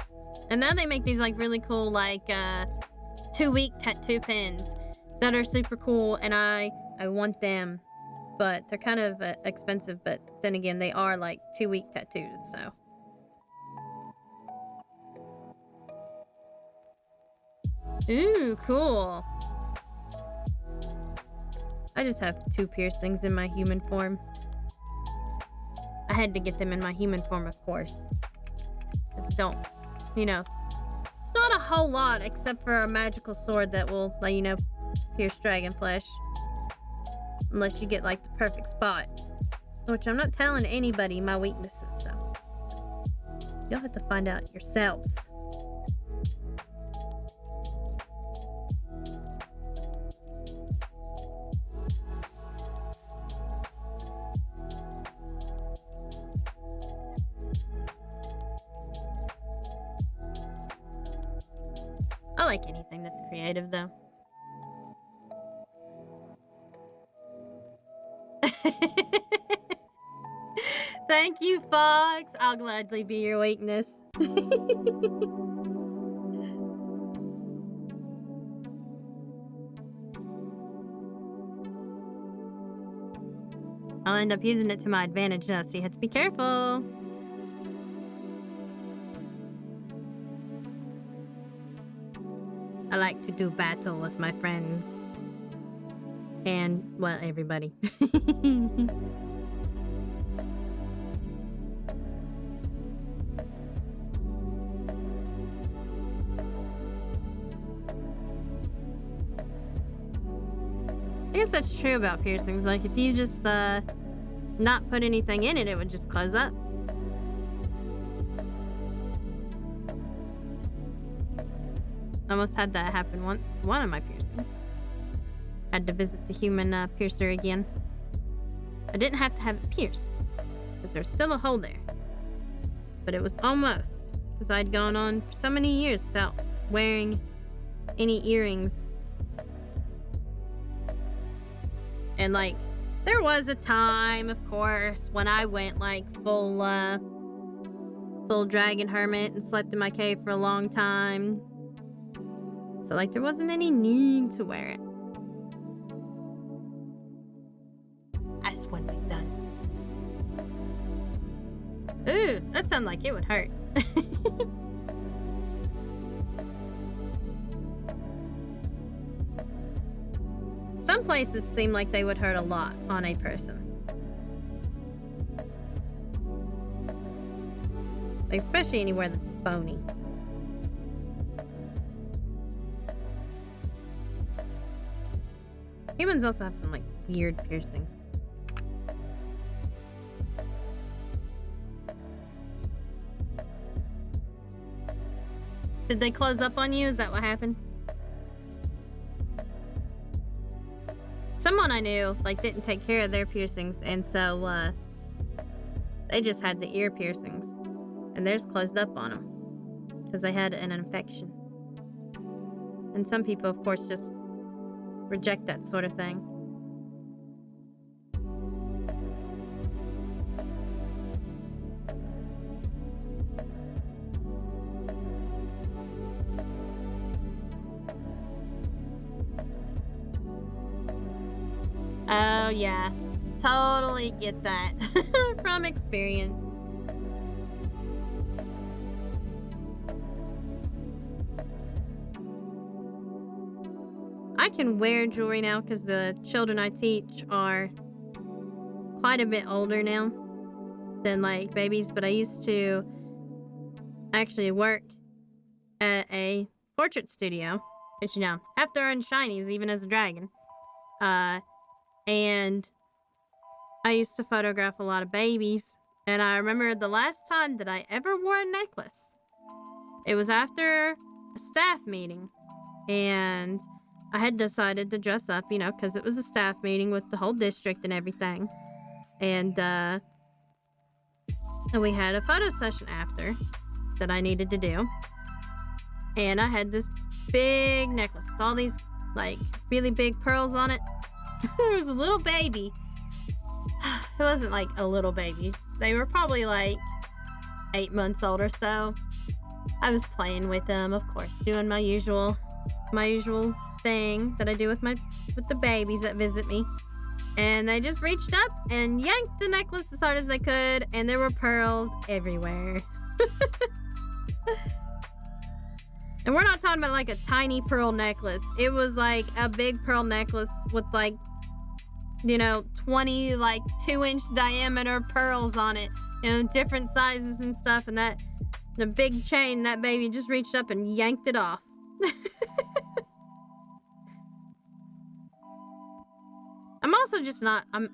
And now they make these, like, really cool, like, 2-week tattoo pins that are super cool, and I want them. But they're kind of expensive, but then again, they are, like, 2-week tattoos, so. Ooh, cool. I just have 2 piercings in my human form. I had to get them in my human form, of course. Because don't, you know, it's not a whole lot except for a magical sword that will, like, you know, pierce dragon flesh. Unless you get, like, the perfect spot. Which I'm not telling anybody my weaknesses, so. You'll have to find out yourselves. I like anything that's creative, though. Thank you, Fox. I'll gladly be your weakness. I'll end up using it to my advantage now, so you have to be careful. I like to do battle with my friends. And, well, everybody. I guess that's true about piercings. Like, if you just, not put anything in it, it would just close up. Almost had that happen once to one of my piercings. Had to visit the human piercer again. I didn't have to have it pierced, because there's still a hole there. But it was almost, because I'd gone on for so many years without wearing any earrings. And, like, there was a time, of course, when I went, like, full dragon hermit and slept in my cave for a long time. So, like, there wasn't any need to wear it. That's when we're done. Ooh, that sounded like it would hurt. Some places seem like they would hurt a lot on a person. Like, especially anywhere that's bony. Humans also have some, like, weird piercings. Did they close up on you? Is that what happened? Someone I knew, like, didn't take care of their piercings, and so, they just had the ear piercings. And theirs closed up on them. Because they had an infection. And some people, of course, just reject that sort of thing. Oh, yeah. Totally get that. From experience. I can wear jewelry now because the children I teach are quite a bit older now than, like, babies. But I used to actually work at a portrait studio, which, you know, have to earn shinies even as a dragon. And I used to photograph a lot of babies. And I remember the last time that I ever wore a necklace. It was after a staff meeting. And I had decided to dress up, you know, because it was a staff meeting with the whole district and everything. And we had a photo session after that I needed to do. And I had this big necklace with all these, like, really big pearls on it. There was a little baby. It wasn't like a little baby. They were probably like 8 months old or so. I was playing with them, of course, doing my usual thing that I do with the babies that visit me. And they just reached up and yanked the necklace as hard as they could, and there were pearls everywhere. And we're not talking about like a tiny pearl necklace. It was like a big pearl necklace with, like, you know, 20 like 2-inch diameter pearls on it, you know, different sizes and stuff. And the big chain, that baby just reached up and yanked it off. I'm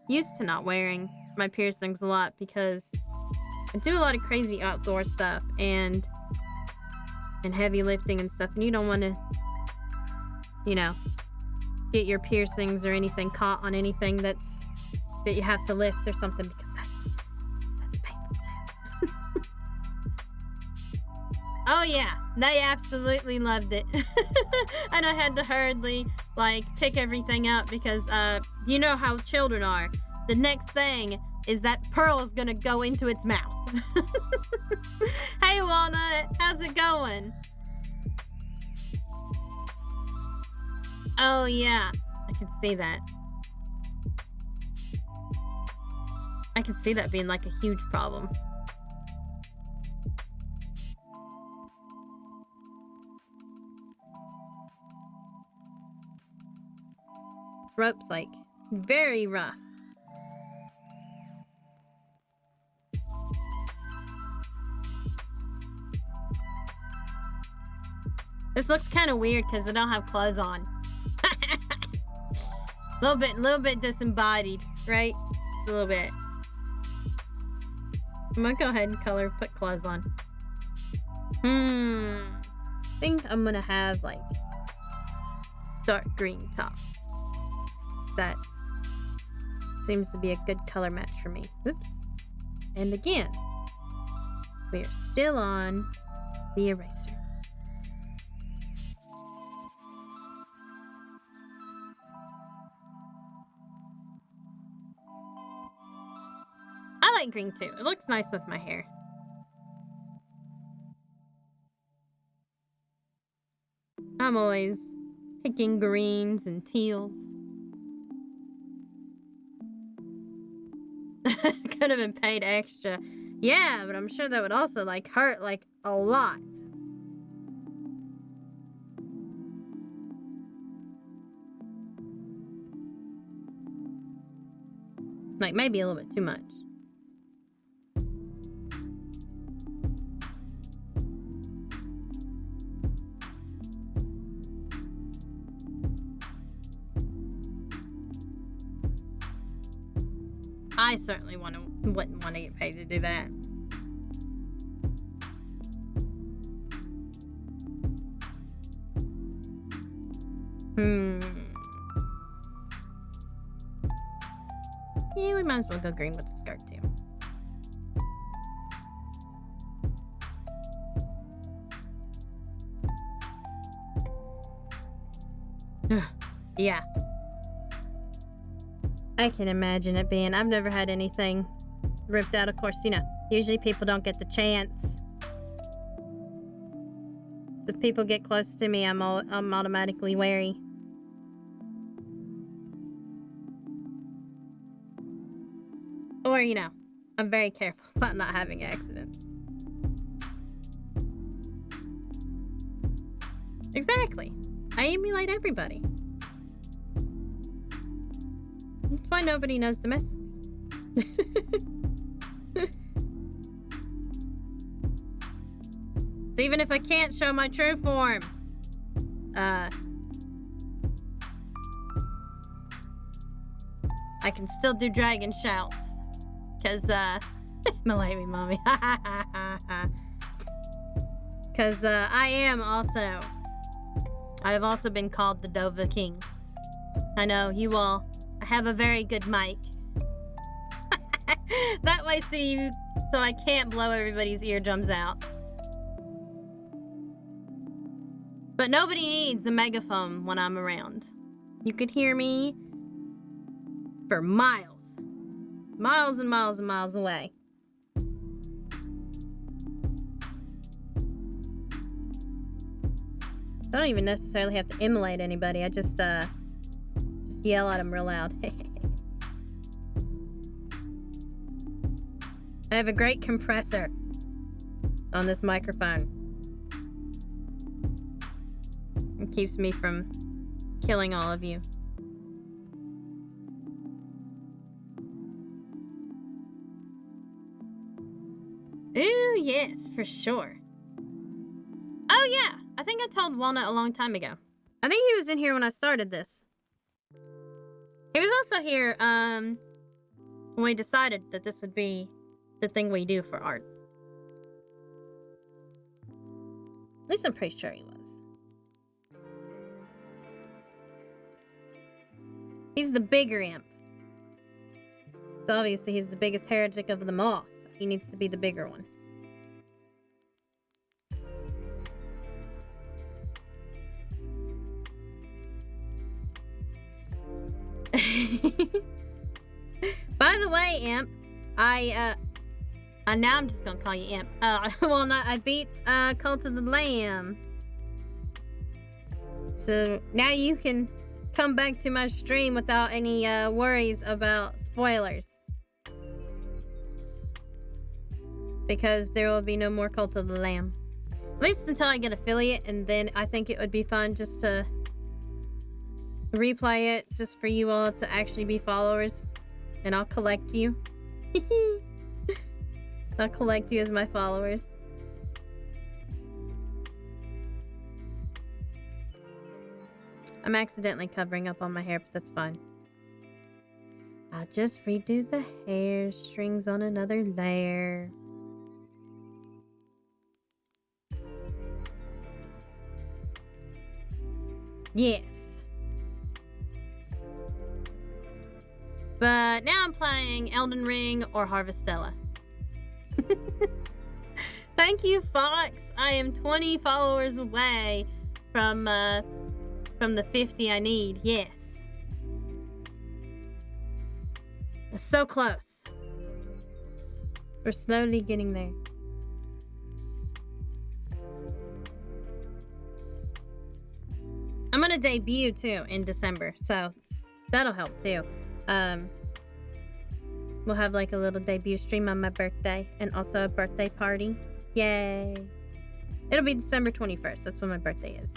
used to not wearing my piercings a lot because I do a lot of crazy outdoor stuff and heavy lifting and stuff, and you don't want to, you know, get your piercings or anything caught on anything that you have to lift or something, because that's painful too. Oh yeah, they absolutely loved it. And I had to hurriedly, like, pick everything up because you know how children are. The next thing is that pearl is gonna go into its mouth. Hey Walnut, how's it going? Oh yeah, I can see that. I can see that being like a huge problem. Rope's like very rough. This looks kind of weird because I don't have clothes on. little bit disembodied, right? Just a little bit. I'm gonna go ahead and put clothes on. I think I'm gonna have like dark green top. That seems to be a good color match for me. Oops. And again, we are still on the eraser. I like green too. It looks nice with my hair. I'm always picking greens and teals. Could have been paid extra. Yeah, but I'm sure that would also like hurt like a lot. Like, maybe a little bit too much. I certainly wouldn't want to get paid to do that. Yeah, we might as well go green with the skirt too. Yeah. I can imagine it being. I've never had anything ripped out. Of course, you know, usually people don't get the chance. If people get close to me, I'm automatically wary. Or, you know, I'm very careful about not having accidents. Exactly. I emulate everybody. That's why nobody knows to mess with me. So even if I can't show my true form, I can still do dragon shouts. Cause, Malay mommy. Cause, I've also been called the Dova King. I know, you all have a very good mic. That way, so I can't blow everybody's eardrums out. But nobody needs a megaphone when I'm around. You could hear me for miles. Miles and miles and miles away. I don't even necessarily have to emulate anybody. I just yell at them real loud. I have a great compressor on this microphone. It keeps me from killing all of you. Ooh, yes, for sure. Oh, yeah. I think I told Walnut a long time ago. I think he was in here when I started this. He was also here, when we decided that this would be the thing we do for art. At least I'm pretty sure he was. He's the bigger imp. So obviously he's the biggest heretic of them all. So he needs to be the bigger one. By the way, Imp, now I'm just gonna call you Imp. I beat Cult of the Lamb. So now you can come back to my stream without any worries about spoilers. Because there will be no more Cult of the Lamb. At least until I get affiliate, and then I think it would be fun just to replay it just for you all to actually be followers, and I'll collect you. I'll collect you as my followers. I'm accidentally covering up on my hair, but that's fine. I'll just redo the hair strings on another layer. Yes. But now I'm playing Elden Ring or Harvestella. Thank you, Fox. I am 20 followers away from the 50 I need. Yes. It's so close. We're slowly getting there. I'm gonna debut too in December, so that'll help too. We'll have like a little debut stream on my birthday and also a birthday party. Yay. It'll be December 21st. That's when my birthday is.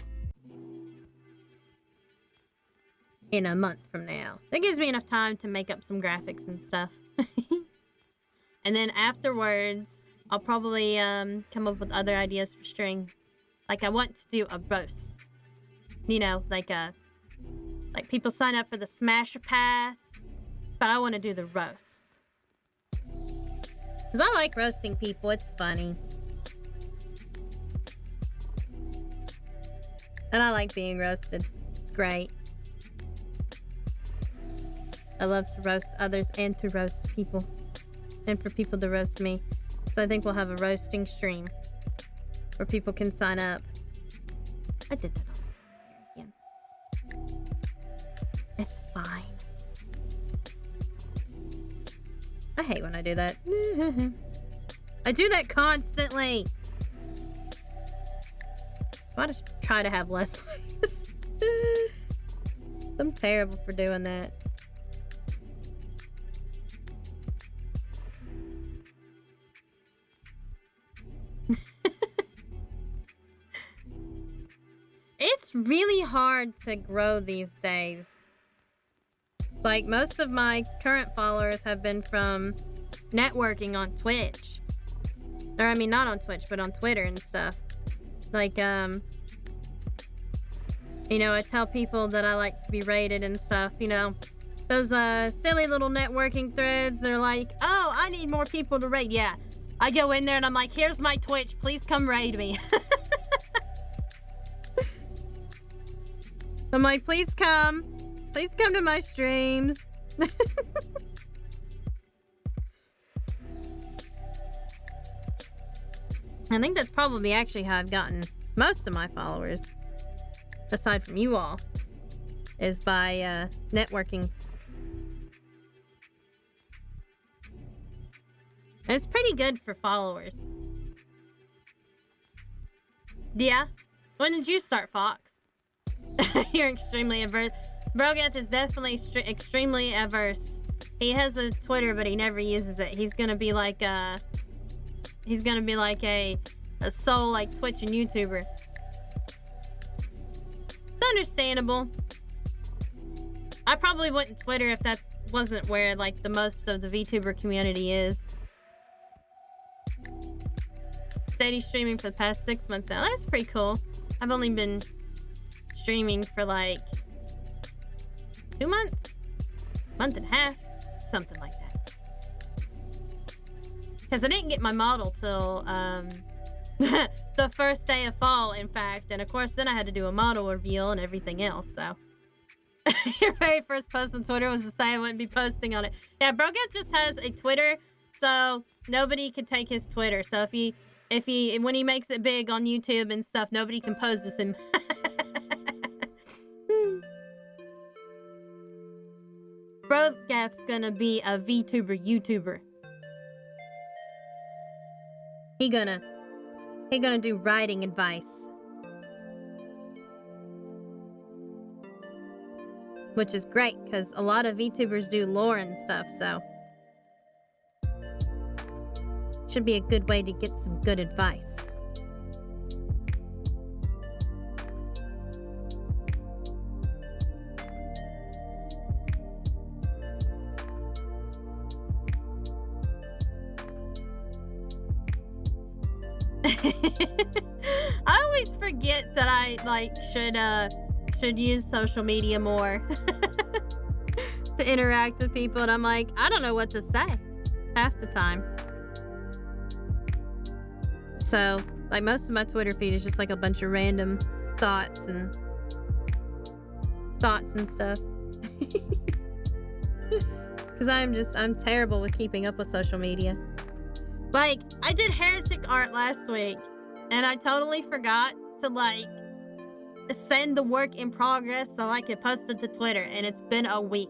in a month from now. That gives me enough time to make up some graphics and stuff. And then afterwards, I'll probably come up with other ideas for streams. Like I want to do a roast. You know, like people sign up for the Smasher Pass, but I want to do the roast. Because I like roasting people. It's funny. And I like being roasted. It's great. I love to roast others and to roast people. And for people to roast me. So I think we'll have a roasting stream where people can sign up. I did that all again. It's fine. I hate when I do that. I do that constantly. I just try to have less lives. I'm terrible for doing that. It's really hard to grow these days. Like, most of my current followers have been from networking on Twitch. Or, I mean, not on Twitch, but on Twitter and stuff. Like, you know, I tell people that I like to be rated and stuff, you know. Those, silly little networking threads, they're like, oh, I need more people to raid. Yeah. I go in there and I'm like, here's my Twitch. Please come raid me. I'm like, please come to my streams. I think that's probably actually how I've gotten most of my followers, aside from you all, is by networking. And it's pretty good for followers. Yeah? When did you start, Fox? You're extremely averse. Brogath is definitely extremely averse. He has a Twitter, but he never uses it. He's gonna be like a soul like Twitch and YouTuber. It's understandable. I probably wouldn't Twitter if that wasn't where like the most of the VTuber community is. Steady streaming for the past 6 months now. That's pretty cool. I've only been streaming for like 2 months, month and a half, something like that. Because I didn't get my model till the first day of fall, in fact. And of course, then I had to do a model reveal and everything else. So your very first post on Twitter was to say I wouldn't be posting on it. Yeah, Brogat just has a Twitter, so nobody can take his Twitter. So if he when he makes it big on YouTube and stuff, nobody can post as him. Brogat's gonna be a VTuber YouTuber. He gonna do writing advice. Which is great, because a lot of VTubers do lore and stuff, so should be a good way to get some good advice. I always forget that I should use social media more to interact with people, and I'm like, I don't know what to say half the time. So, like, most of my Twitter feed is just like a bunch of random thoughts and stuff. Because I'm terrible with keeping up with social media. Like, I did heretic art last week, and I totally forgot to, like, send the work in progress so I could post it to Twitter, and it's been a week.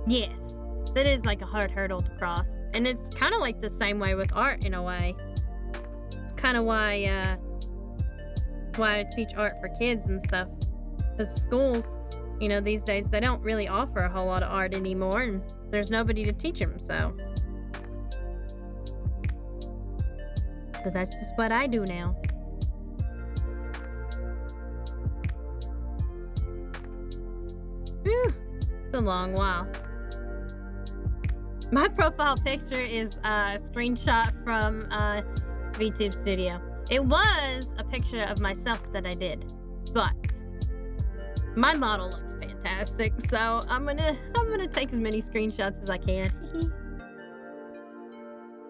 Yes, that is like a hard hurdle to cross. And it's kind of like the same way with art in a way. It's kind of why I teach art for kids and stuff. Because schools, you know, these days, they don't really offer a whole lot of art anymore, and there's nobody to teach them, so that's just what I do now. Whew, it's a long while. My profile picture is a screenshot from VTube Studio. It was a picture of myself that I did, but my model looks fantastic, so I'm gonna take as many screenshots as I can.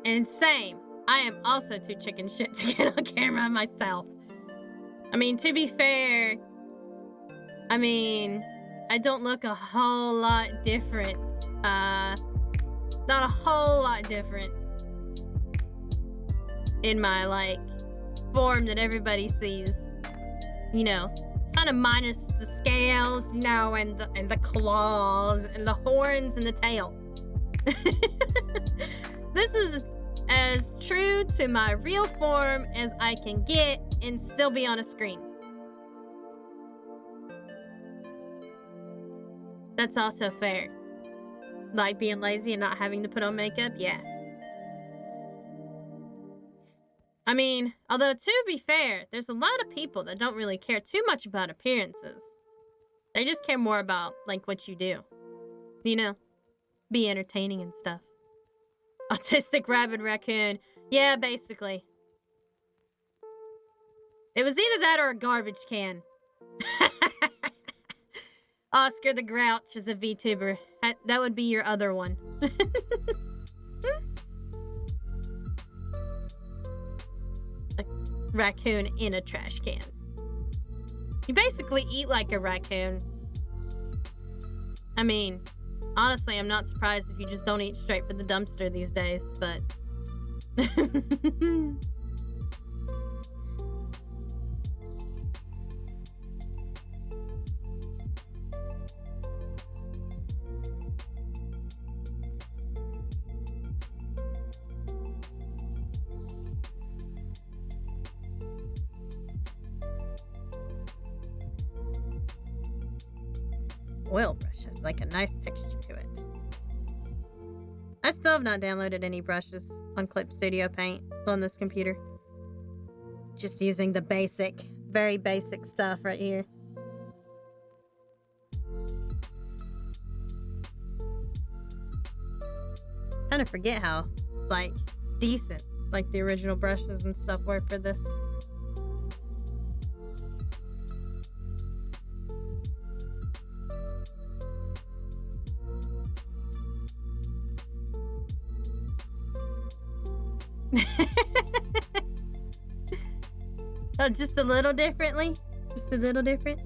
And same, I am also too chicken shit to get on camera myself. I mean, to be fair, I don't look a whole lot different. Not a whole lot different in my, like, form that everybody sees. You know, kind of minus the scales, you know, and the claws, and the horns, and the tail. This is as true to my real form as I can get and still be on a screen. That's also fair. Like being lazy and not having to put on makeup, yeah. I mean, although to be fair, there's a lot of people that don't really care too much about appearances. They just care more about, like, what you do. You know? Be entertaining and stuff. Autistic rabid raccoon. Yeah, basically. It was either that or a garbage can. Oscar the Grouch is a VTuber. That would be your other one. A raccoon in a trash can. You basically eat like a raccoon. I mean, honestly, I'm not surprised if you just don't eat straight for the dumpster these days, but... Oil brush has like a nice texture to it. I still have not downloaded any brushes on Clip Studio Paint on this computer. Just using the basic, very basic stuff right here. Kind of forget how, like, decent, like, the original brushes and stuff were for this. Oh, just a little differently? Just a little different?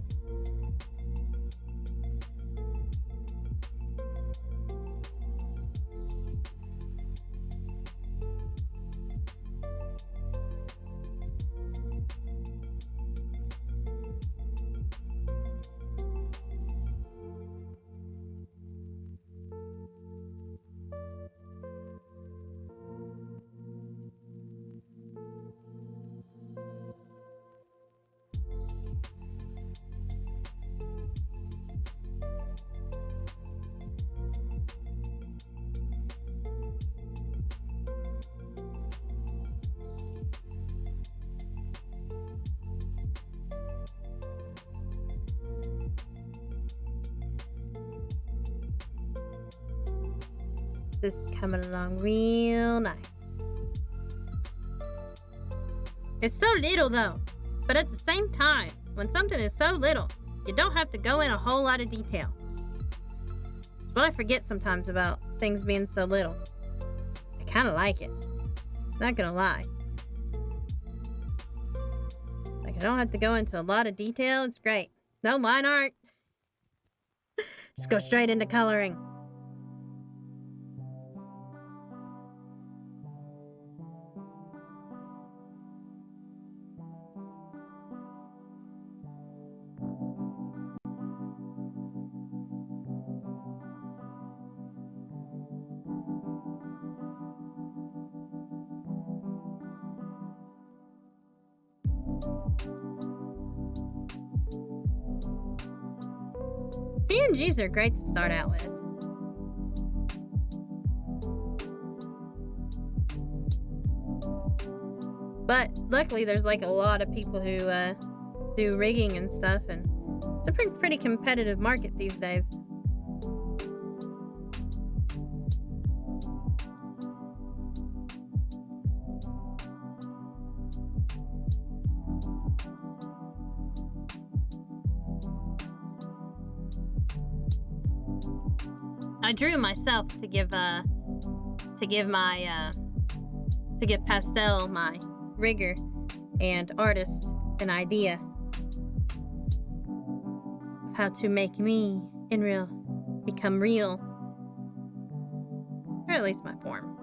This is coming along real nice. It's so little though, but at the same time, when something is so little, you don't have to go in a whole lot of detail. It's what I forget sometimes about things being so little. I kind of like it. Not gonna lie. Like, I don't have to go into a lot of detail. It's great. No line art. Just go straight into coloring. PNGs are great to start out with. But luckily there's like a lot of people who do rigging and stuff, and It's a pretty competitive market these days. I drew myself to give Pastel, my rigger and artist, an idea of how to make me become real, or at least my form.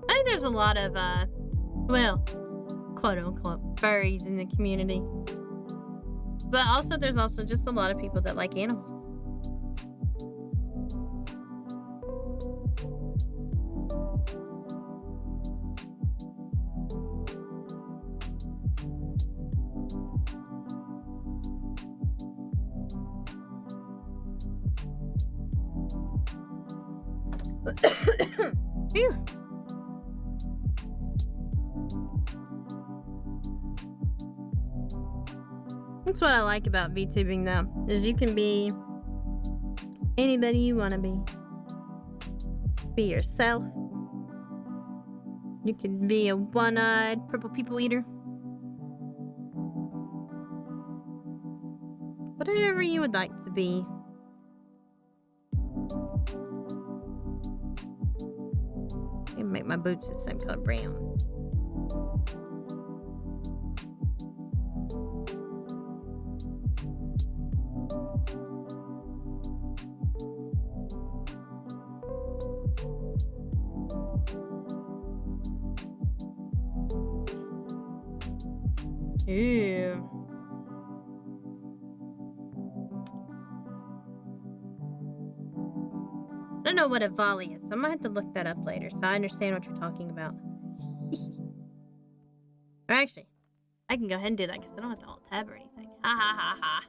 I think there's a lot of quote unquote furries in the community. But also there's also just a lot of people that like animals. Phew. That's what I like about VTubing though, is you can be anybody you want to be. Be yourself. You can be a one-eyed purple people eater. Whatever you would like to be. I can make my boots the same color brown. Ew. I don't know what a volley is, so I'm gonna have to look that up later so I understand what you're talking about. Or actually, I can go ahead and do that because I don't have to alt tab or anything. Ha ha ha ha.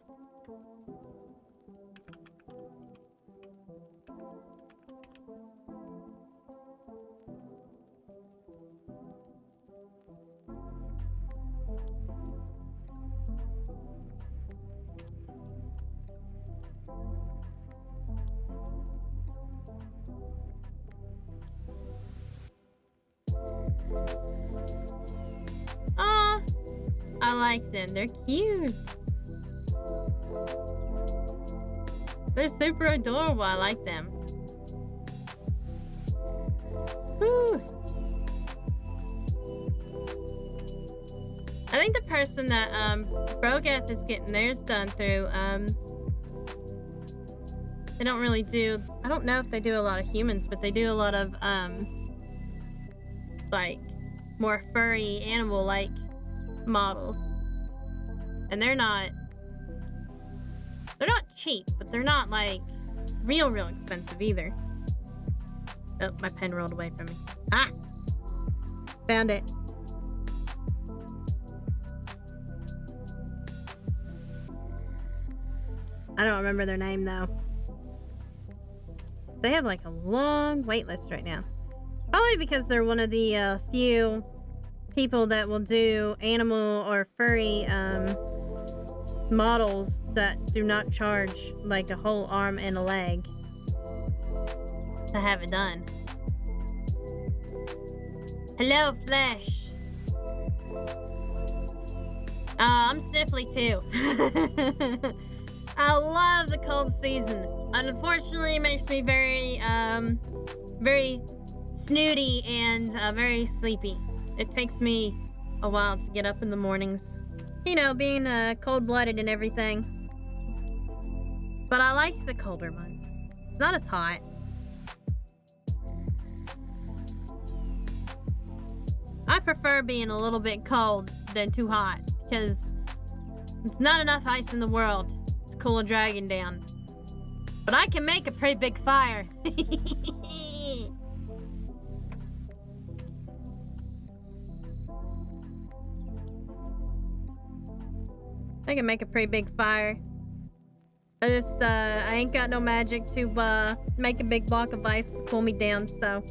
Aw, I like them. They're cute. They're super adorable. I like them. Whew. I think the person that Brogath is getting theirs done through, they don't really do, I don't know if they do a lot of humans, but they do a lot of like more furry animal like models. And they're not cheap, but they're not like real expensive either. Oh, my pen rolled away from me. Ah! Found it. I don't remember their name though. They have like a long wait list right now. Probably because they're one of the few people that will do animal or furry models that do not charge like a whole arm and a leg to have it done. Hello, flesh. I'm sniffly too. I love the cold season. Unfortunately, it makes me very snooty and very sleepy. It takes me a while to get up in the mornings. You know, being cold-blooded and everything. But I like the colder months. It's not as hot. I prefer being a little bit cold than too hot, because there's not enough ice in the world to cool a dragon down. But I can make a pretty big fire. I can make a pretty big fire. I ain't got no magic to make a big block of ice to cool me down, so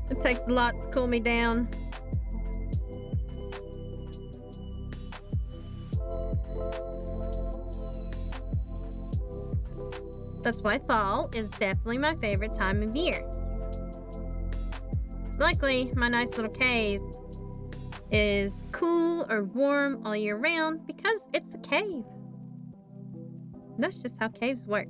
It takes a lot to cool me down. That's why fall is definitely my favorite time of year. Luckily, my nice little cave is cool or warm all year round because it's a cave. That's just how caves work.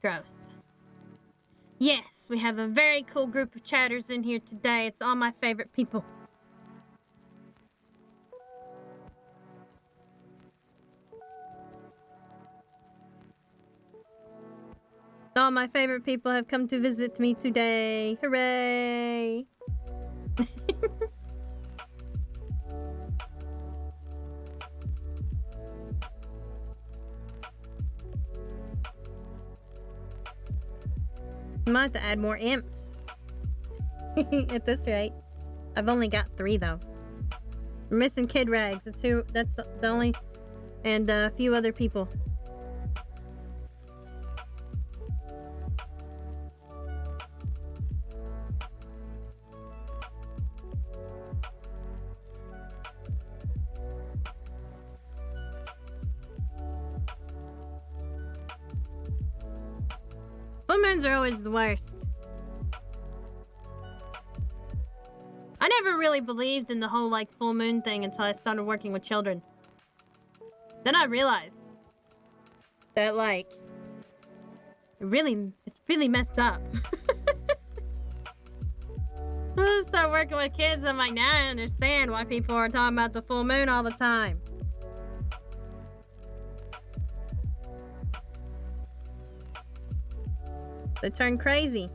Gross. Yes, we have a very cool group of chatters in here today. It's all my favorite people. All my favorite people have come to visit me today. Hooray! I might have to add more imps. At this rate. I've only got 3 though. We're missing Kid Rags. That's the only, and a few other people. Full moons are always the worst. I never really believed in the whole like full moon thing until I started working with children. Then I realized that like it's really messed up. I start working with kids, I'm like, now I understand why people are talking about the full moon all the time. They turn crazy.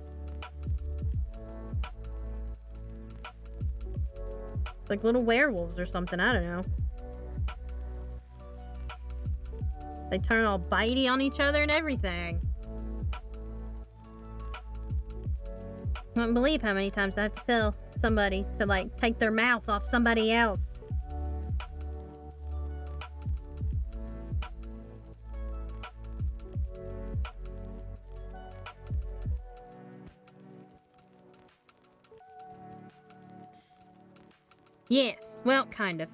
It's like little werewolves or something, I don't know. They turn all bitey on each other and everything. I don't believe how many times I have to tell somebody to like take their mouth off somebody else. Yes, well, kind of.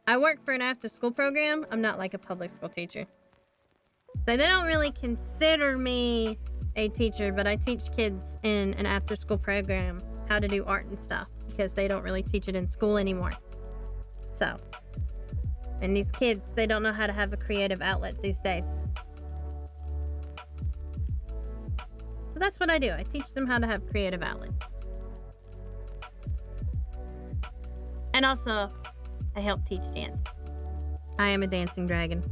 I work for an after-school program. I'm not like a public school teacher. So they don't really consider me a teacher, but I teach kids in an after-school program how to do art and stuff because they don't really teach it in school anymore. So, and these kids, they don't know how to have a creative outlet these days. So that's what I do. I teach them how to have creative outlets. And also, I help teach dance. I am a dancing dragon.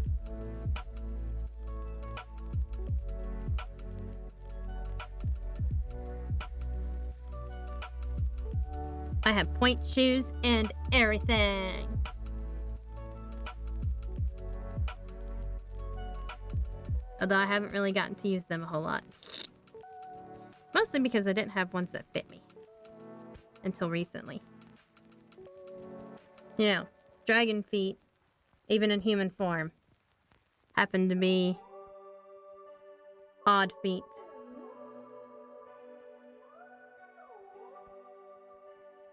I have point shoes and everything. Although I haven't really gotten to use them a whole lot. Mostly because I didn't have ones that fit me. Until recently. You know, dragon feet, even in human form, happen to be odd feet.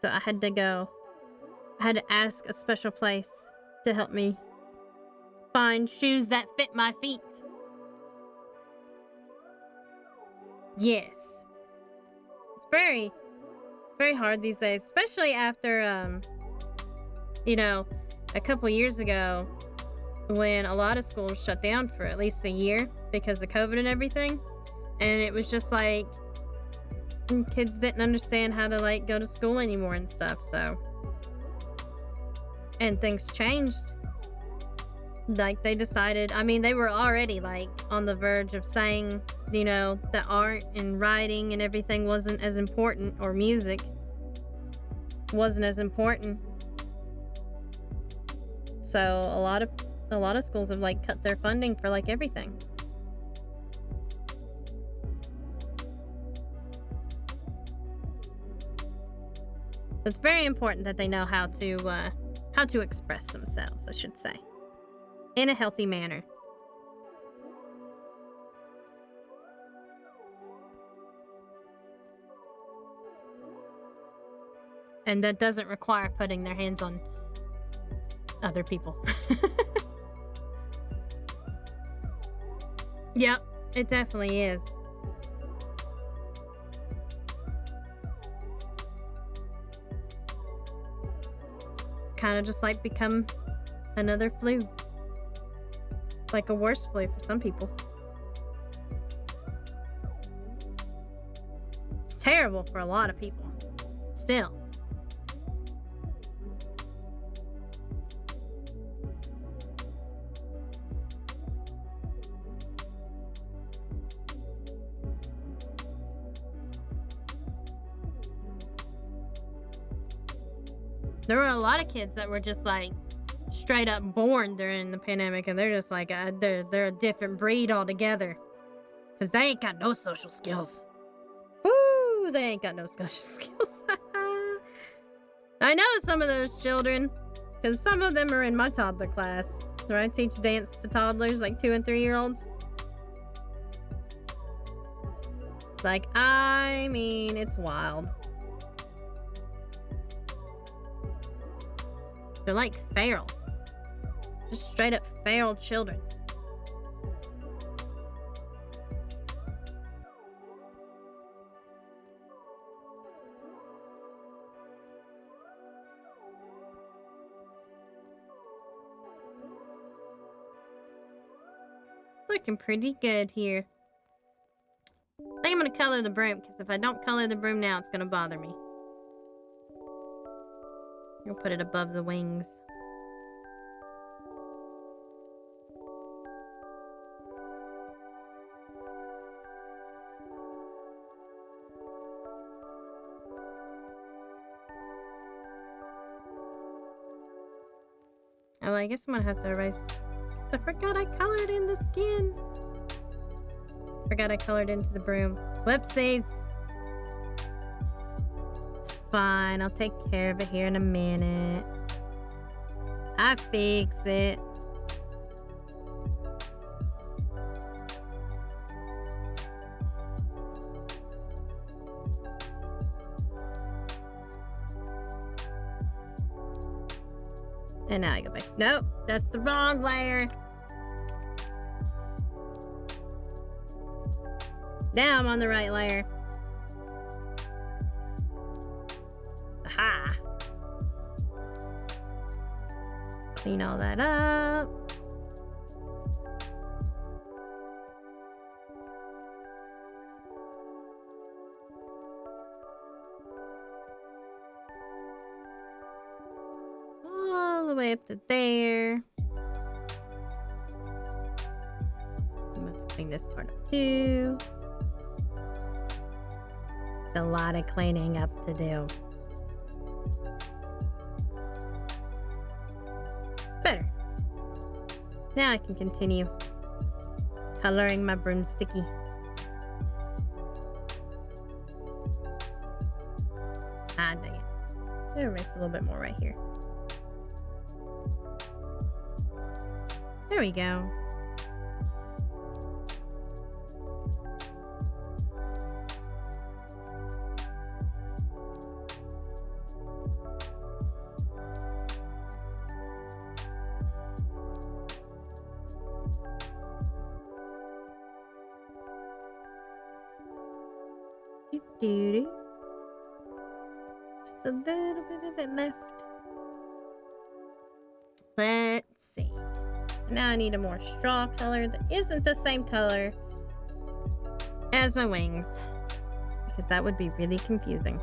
So I had to ask a special place to help me find shoes that fit my feet. Yes. It's very, very hard these days, especially after, you know, a couple years ago when a lot of schools shut down for at least a year because of COVID and everything. And it was just like kids didn't understand how to like go to school anymore and stuff. So, and things changed. Like they decided, I mean, they were already like on the verge of saying, you know, that art and writing and everything wasn't as important, or music wasn't as important. So a lot of schools have like cut their funding for like everything. It's very important that they know how to how to express themselves, I should say, in a healthy manner. And that doesn't require putting their hands on other people. Yep, it definitely is. Kind of just like become another flu. Like a worse flu for some people. It's terrible for a lot of people. Still. There were a lot of kids that were just like straight up born during the pandemic, and they're just like they're a different breed altogether, because they ain't got no social skills. Woo! They ain't got no social skills. I know some of those children, because some of them are in my toddler class, where I teach dance to toddlers, like 2 and 3 year olds. Like, I mean, it's wild. They're like feral. Just straight up feral children. Looking pretty good here. I think I'm gonna color the broom, because if I don't color the broom now, it's gonna bother me. I'll put it above the wings. Oh, I guess I'm gonna have to erase. I forgot I colored in the skin. Forgot I colored into the broom. Whoopsies. It's fine. I'll take care of it here in a minute. I fix it. And now I go back. Nope, that's the wrong layer. Now I'm on the right layer. Aha! Clean all that up. All the way up to there. I'm going to clean this part up too. A lot of cleaning up to do. Better. Now I can continue coloring my broomsticky. Ah, dang it. I'll erase a little bit more right here. There we go. Doo-doo. Just a little bit of it left. Let's see. Now I need a more straw color that isn't the same color as my wings, because that would be really confusing.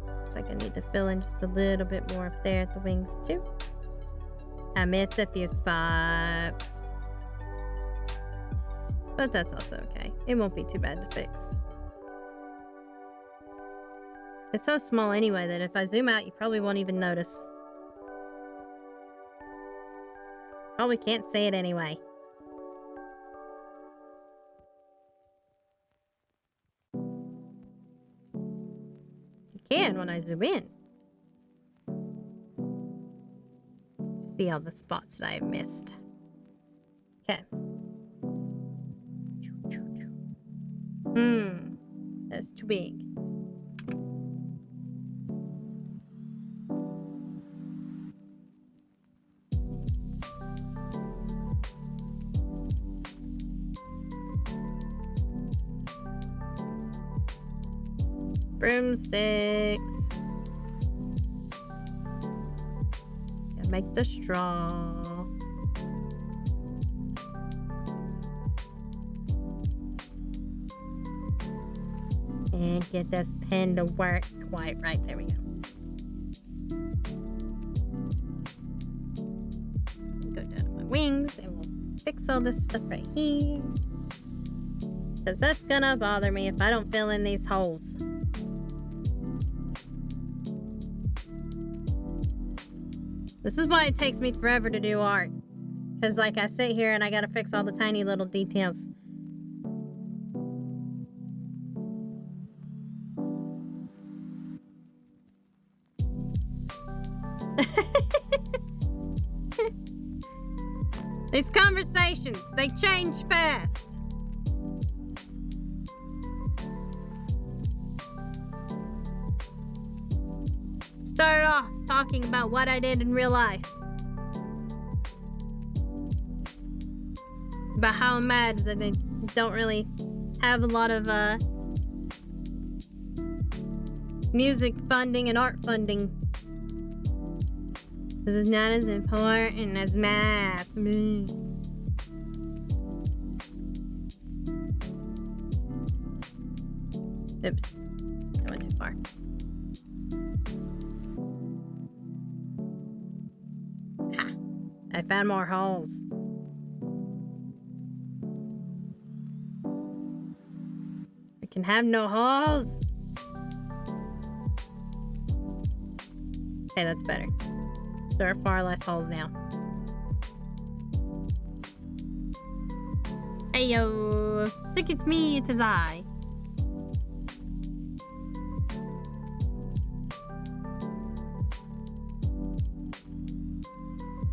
Looks like I need to fill in just a little bit more up there at the wings too. I missed a few spots, but that's also okay. It won't be too bad to fix. It's so small anyway that if I zoom out, you probably won't even notice. Probably can't see it anyway. You can when I zoom in. see all the spots that I have missed. Okay. That's too big. Broomsticks. Gotta make the straw. And get this pen to work quite right. There we go. Go down to my wings and we'll fix all this stuff right here. Because that's gonna bother me if I don't fill in these holes. This is why it takes me forever to do art. Because like I sit here and I gotta fix all the tiny little details. These conversations, they change fast. Started off talking about what I did in real life. About how I'm mad that they don't really have a lot of music funding and art funding. This is not as important as math. Oops. I went too far. Ha! I found more holes. I can have no holes. Okay, that's better. There are far less holes now. Heyo! Look at me, it is I.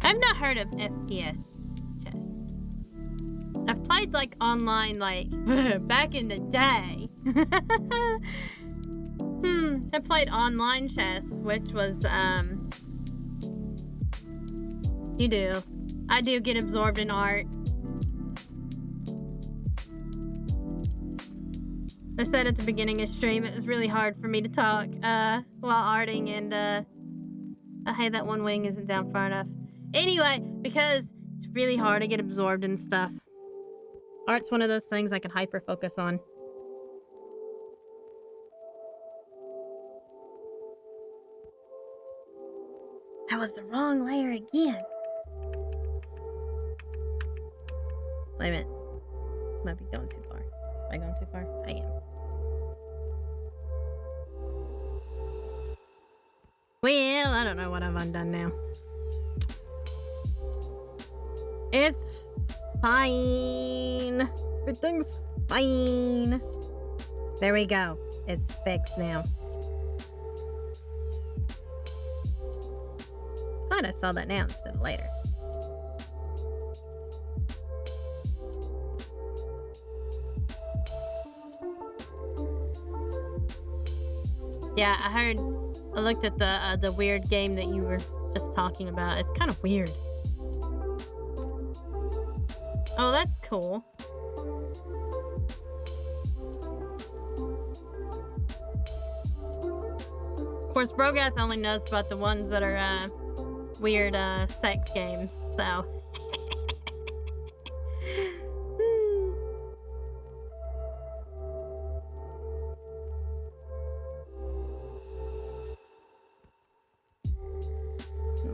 I've not heard of FPS chess. I've played like online, like back in the day. I played online chess, which was I do get absorbed in art. I said at the beginning of stream it was really hard for me to talk while arting, and hey, that one wing isn't down far enough. Anyway, because it's really hard to get absorbed in stuff. Art's one of those things I can hyper focus on. That was the wrong layer again. Wait a minute. Might be going too far. Am I going too far? I am. Well, I don't know what I've undone now. It's fine. Everything's fine. There we go. It's fixed now. Thought I saw that now instead of later. Yeah, I looked at the weird game that you were just talking about. It's kind of weird. Oh, that's cool. Of course, Brogath only knows about the ones that are weird sex games, so.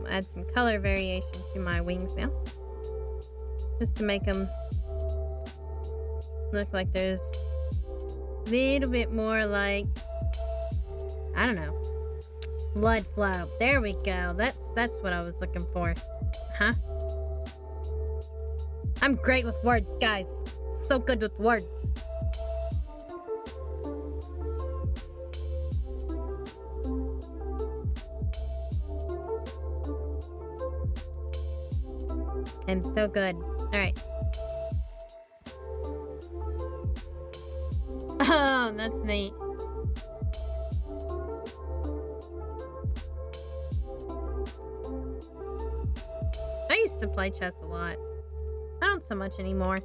Add some color variation to my wings now, just to make them look like there's a little bit more like, I don't know, blood flow. There we go. That's what I was looking for. Huh? I'm great with words, guys. So good with words. I'm so good. Alright. Oh, that's neat. I used to play chess a lot. I don't so much anymore.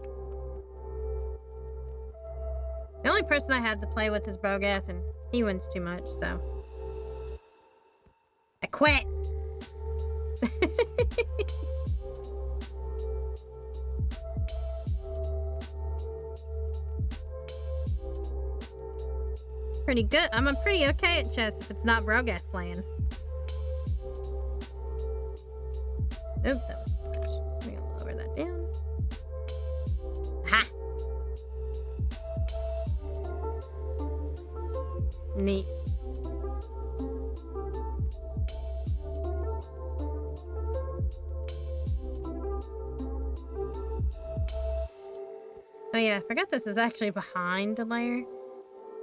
The only person I have to play with is Brogath, and he wins too much, so... I quit! Pretty good. I'm pretty okay at chess if it's not Brogath playing. Oops, that was a crash. I'm gonna lower that down. Ha! Neat. Oh yeah, I forgot this is actually behind the layer.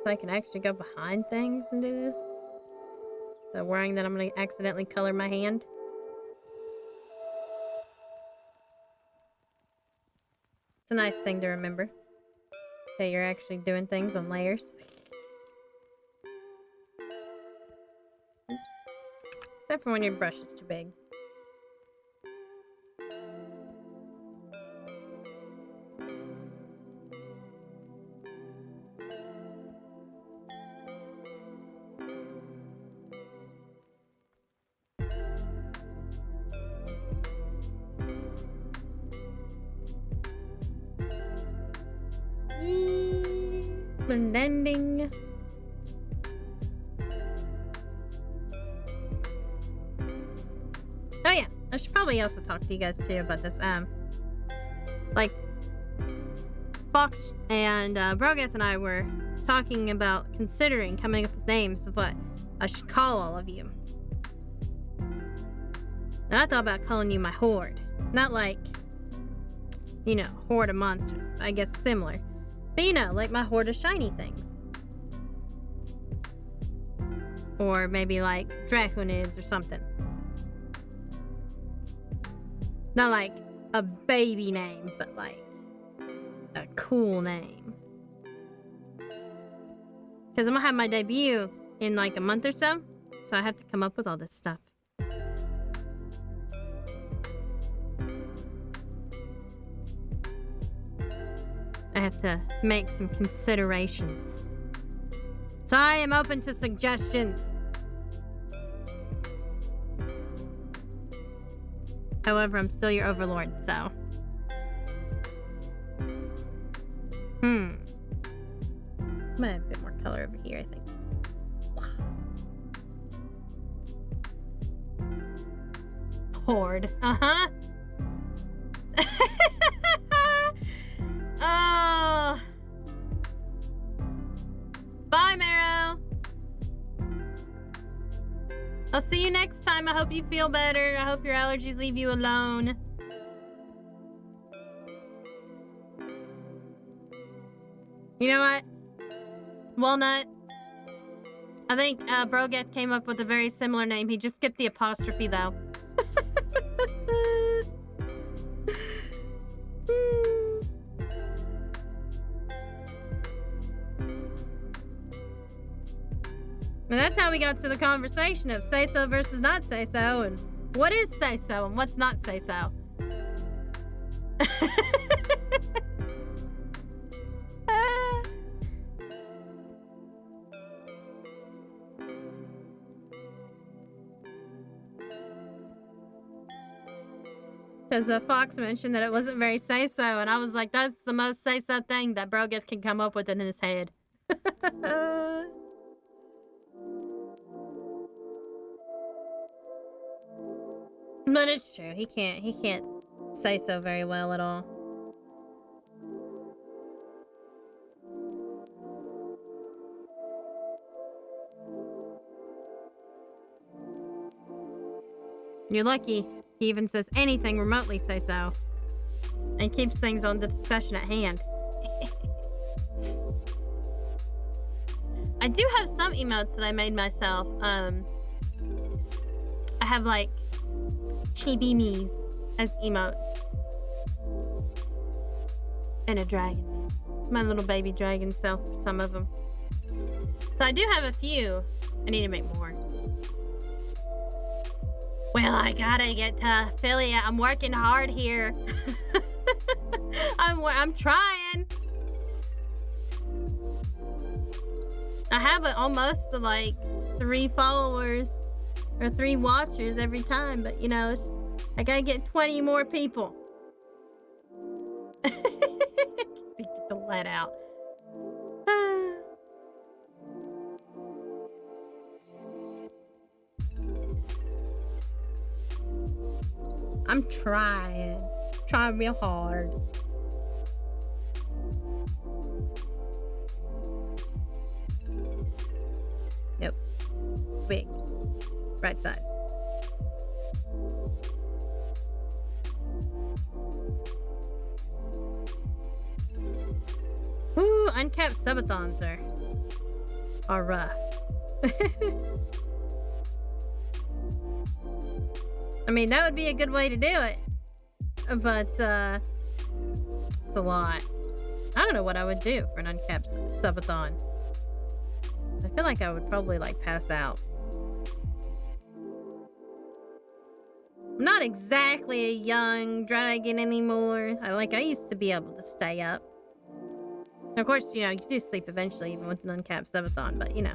So I can actually go behind things and do this. So worrying that I'm going to accidentally color my hand. It's a nice thing to remember. That you're actually doing things on layers. Oops. Except for when your brush is too big. Blending. Oh yeah, I should probably also talk to you guys too about this. Like Fox and Brogath and I were talking about considering coming up with names of what I should call all of you. And I thought about calling you my horde. Not like, you know, horde of monsters. I guess similar. But you know, like my horde of shiny things. Or maybe like Draconids or something. Not like a baby name, but like a cool name. Because I'm gonna have my debut in like a month or so. So I have to come up with all this stuff. I have to make some considerations. So I am open to suggestions. However, I'm still your overlord, so. I'm gonna have a bit more color over here, I think. Horde. Uh-huh. Oh. Bye, Marrow. I'll see you next time. I hope you feel better. I hope your allergies leave you alone. You know what? Walnut. I think Brogath came up with a very similar name. He just skipped the apostrophe, though. And that's how we got to the conversation of say-so versus not say-so, and what is say-so and what's not say-so. Because Fox mentioned that it wasn't very say-so, and I was like, that's the most say-so thing that Brogath can come up with in his head. But it's true. He can't say so very well at all. You're lucky he even says anything remotely say so. And keeps things on the discussion at hand. I do have some emotes that I made myself. I have like chibi-me's as emotes. And a dragon. My little baby dragon self, some of them. So I do have a few. I need to make more. Well, I gotta get to affiliate. I'm working hard here. I'm trying. I have almost like 3 followers or 3 watchers every time, but you know, I gotta get 20 more people. Get the let out. I'm trying real hard. Nope. Big. Right size. Ooh, uncapped subathons are rough. I mean, that would be a good way to do it. But, it's a lot. I don't know what I would do for an uncapped subathon. I feel like I would probably, like, pass out. I'm not exactly a young dragon anymore. I used to be able to stay up. And of course, you know, you do sleep eventually, even with an uncapped subathon, but, you know.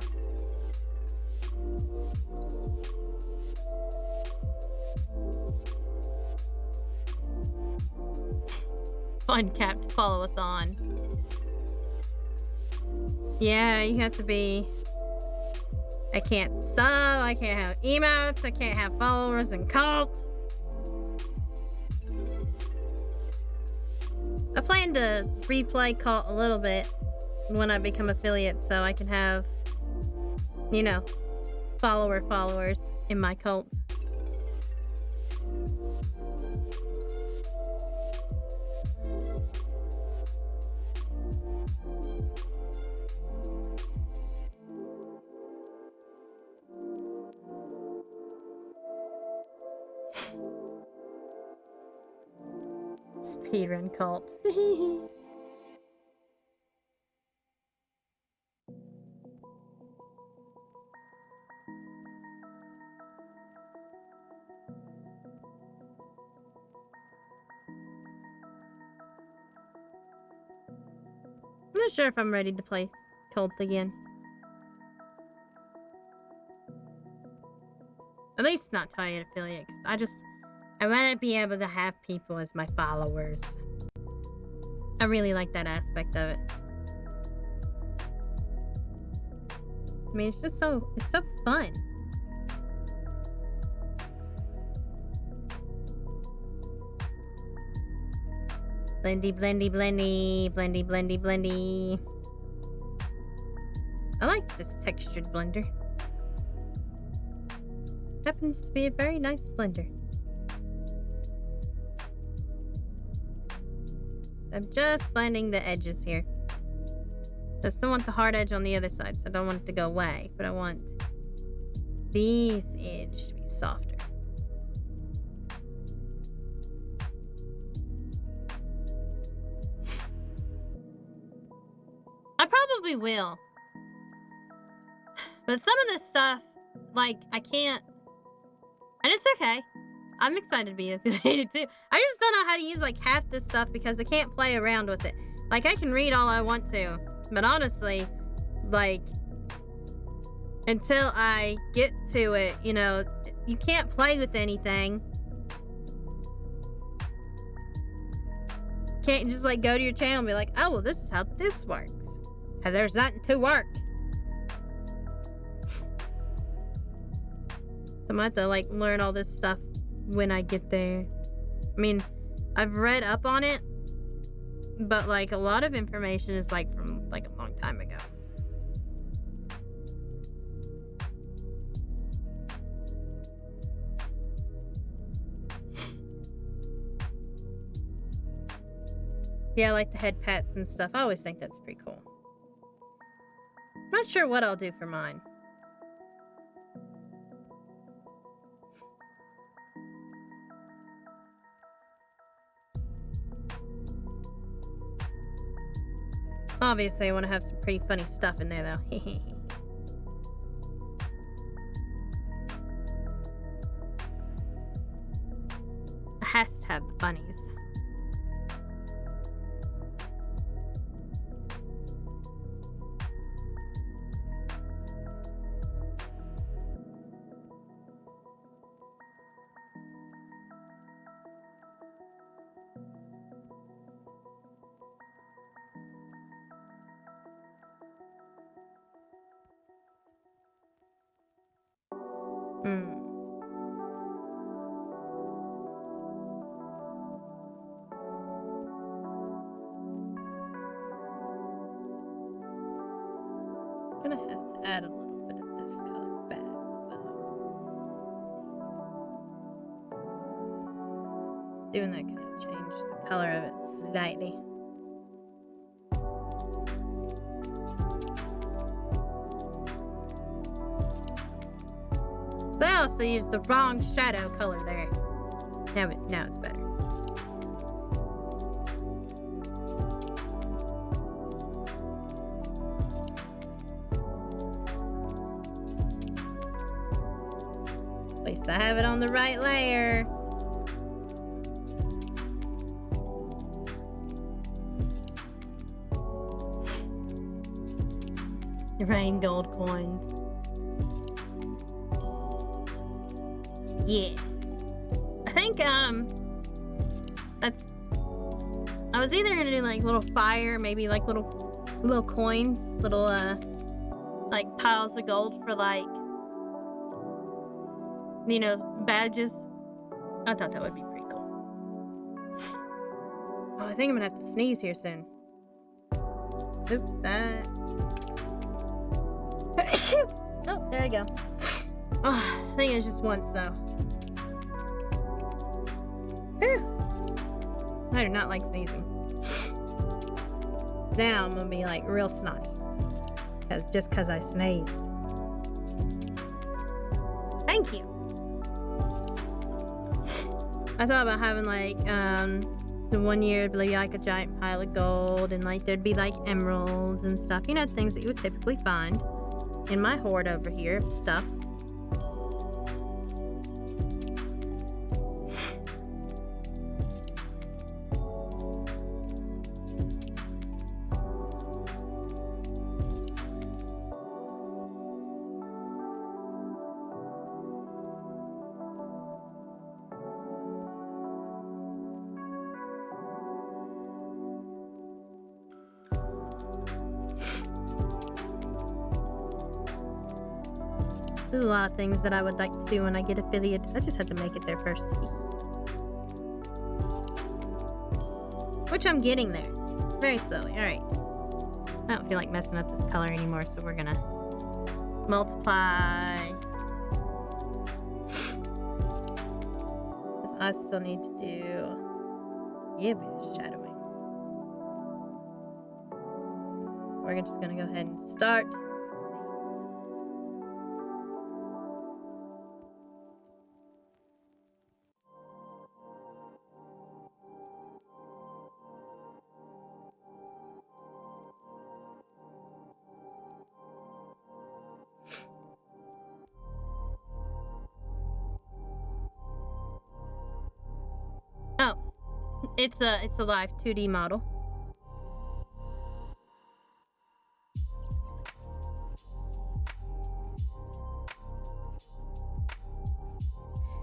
Uncapped follow-a-thon. Yeah, you have to be... I can't sub, I can't have emotes, I can't have followers and cults. I plan to replay cult a little bit when I become affiliate so I can have, you know, followers in my cult. Speedrun cult. I'm not sure if I'm ready to play cult again. At least not tie an affiliate, because I want to be able to have people as my followers. I really like that aspect of it. I mean, it's so fun. Blendy, blendy, blendy, blendy, blendy, blendy. I like this textured blender. Happens to be a very nice blender. I'm just blending the edges here. I still want the hard edge on the other side, so I don't want it to go away, but I want these edges to be softer. I probably will. But some of this stuff, like, I can't... And it's okay. I'm excited to be affiliated too. I just don't know how to use, like, half this stuff because I can't play around with it. Like, I can read all I want to. But honestly, like, until I get to it, you know, you can't play with anything. Can't just, like, go to your channel and be like, oh, well, this is how this works. And there's nothing to work. So I'm gonna have to, like, learn all this stuff when I get there. I mean, I've read up on it, but, like, a lot of information is, like, from, like, a long time ago. Yeah, I like the head pats and stuff. I always think that's pretty cool. I'm not sure what I'll do for mine. Obviously, I want to have some pretty funny stuff in there, though. It has to have the bunnies. I'm gonna have to add a little bit of this color back, though. Doing that kind of changed the color of it slightly. So I also used the wrong shadow color there. Now it's better. At least I have it on the right layer. Rain gold coins. Yeah. I think that's I was either gonna do like little fire, maybe like little coins, little like piles of gold for like, you know, badges. I thought that would be pretty cool. Oh, I think I'm gonna have to sneeze here soon. Oops, that. Oh, there we go. Oh, I think it was just once though. Whew. I do not like sneezing. Now I'm gonna be like real snotty. Just cause I sneezed. Thank you. I thought about having like the one year it'd be like a giant pile of gold and like there'd be like emeralds and stuff. You know, things that you would typically find in my hoard over here of stuff. There's a lot of things that I would like to do when I get affiliate. I just have to make it there first. Which I'm getting there. Very slowly. Alright. I don't feel like messing up this color anymore, so we're gonna multiply. Because I still need to do shadowing. We're just gonna go ahead and start. Oh, it's a live 2D model.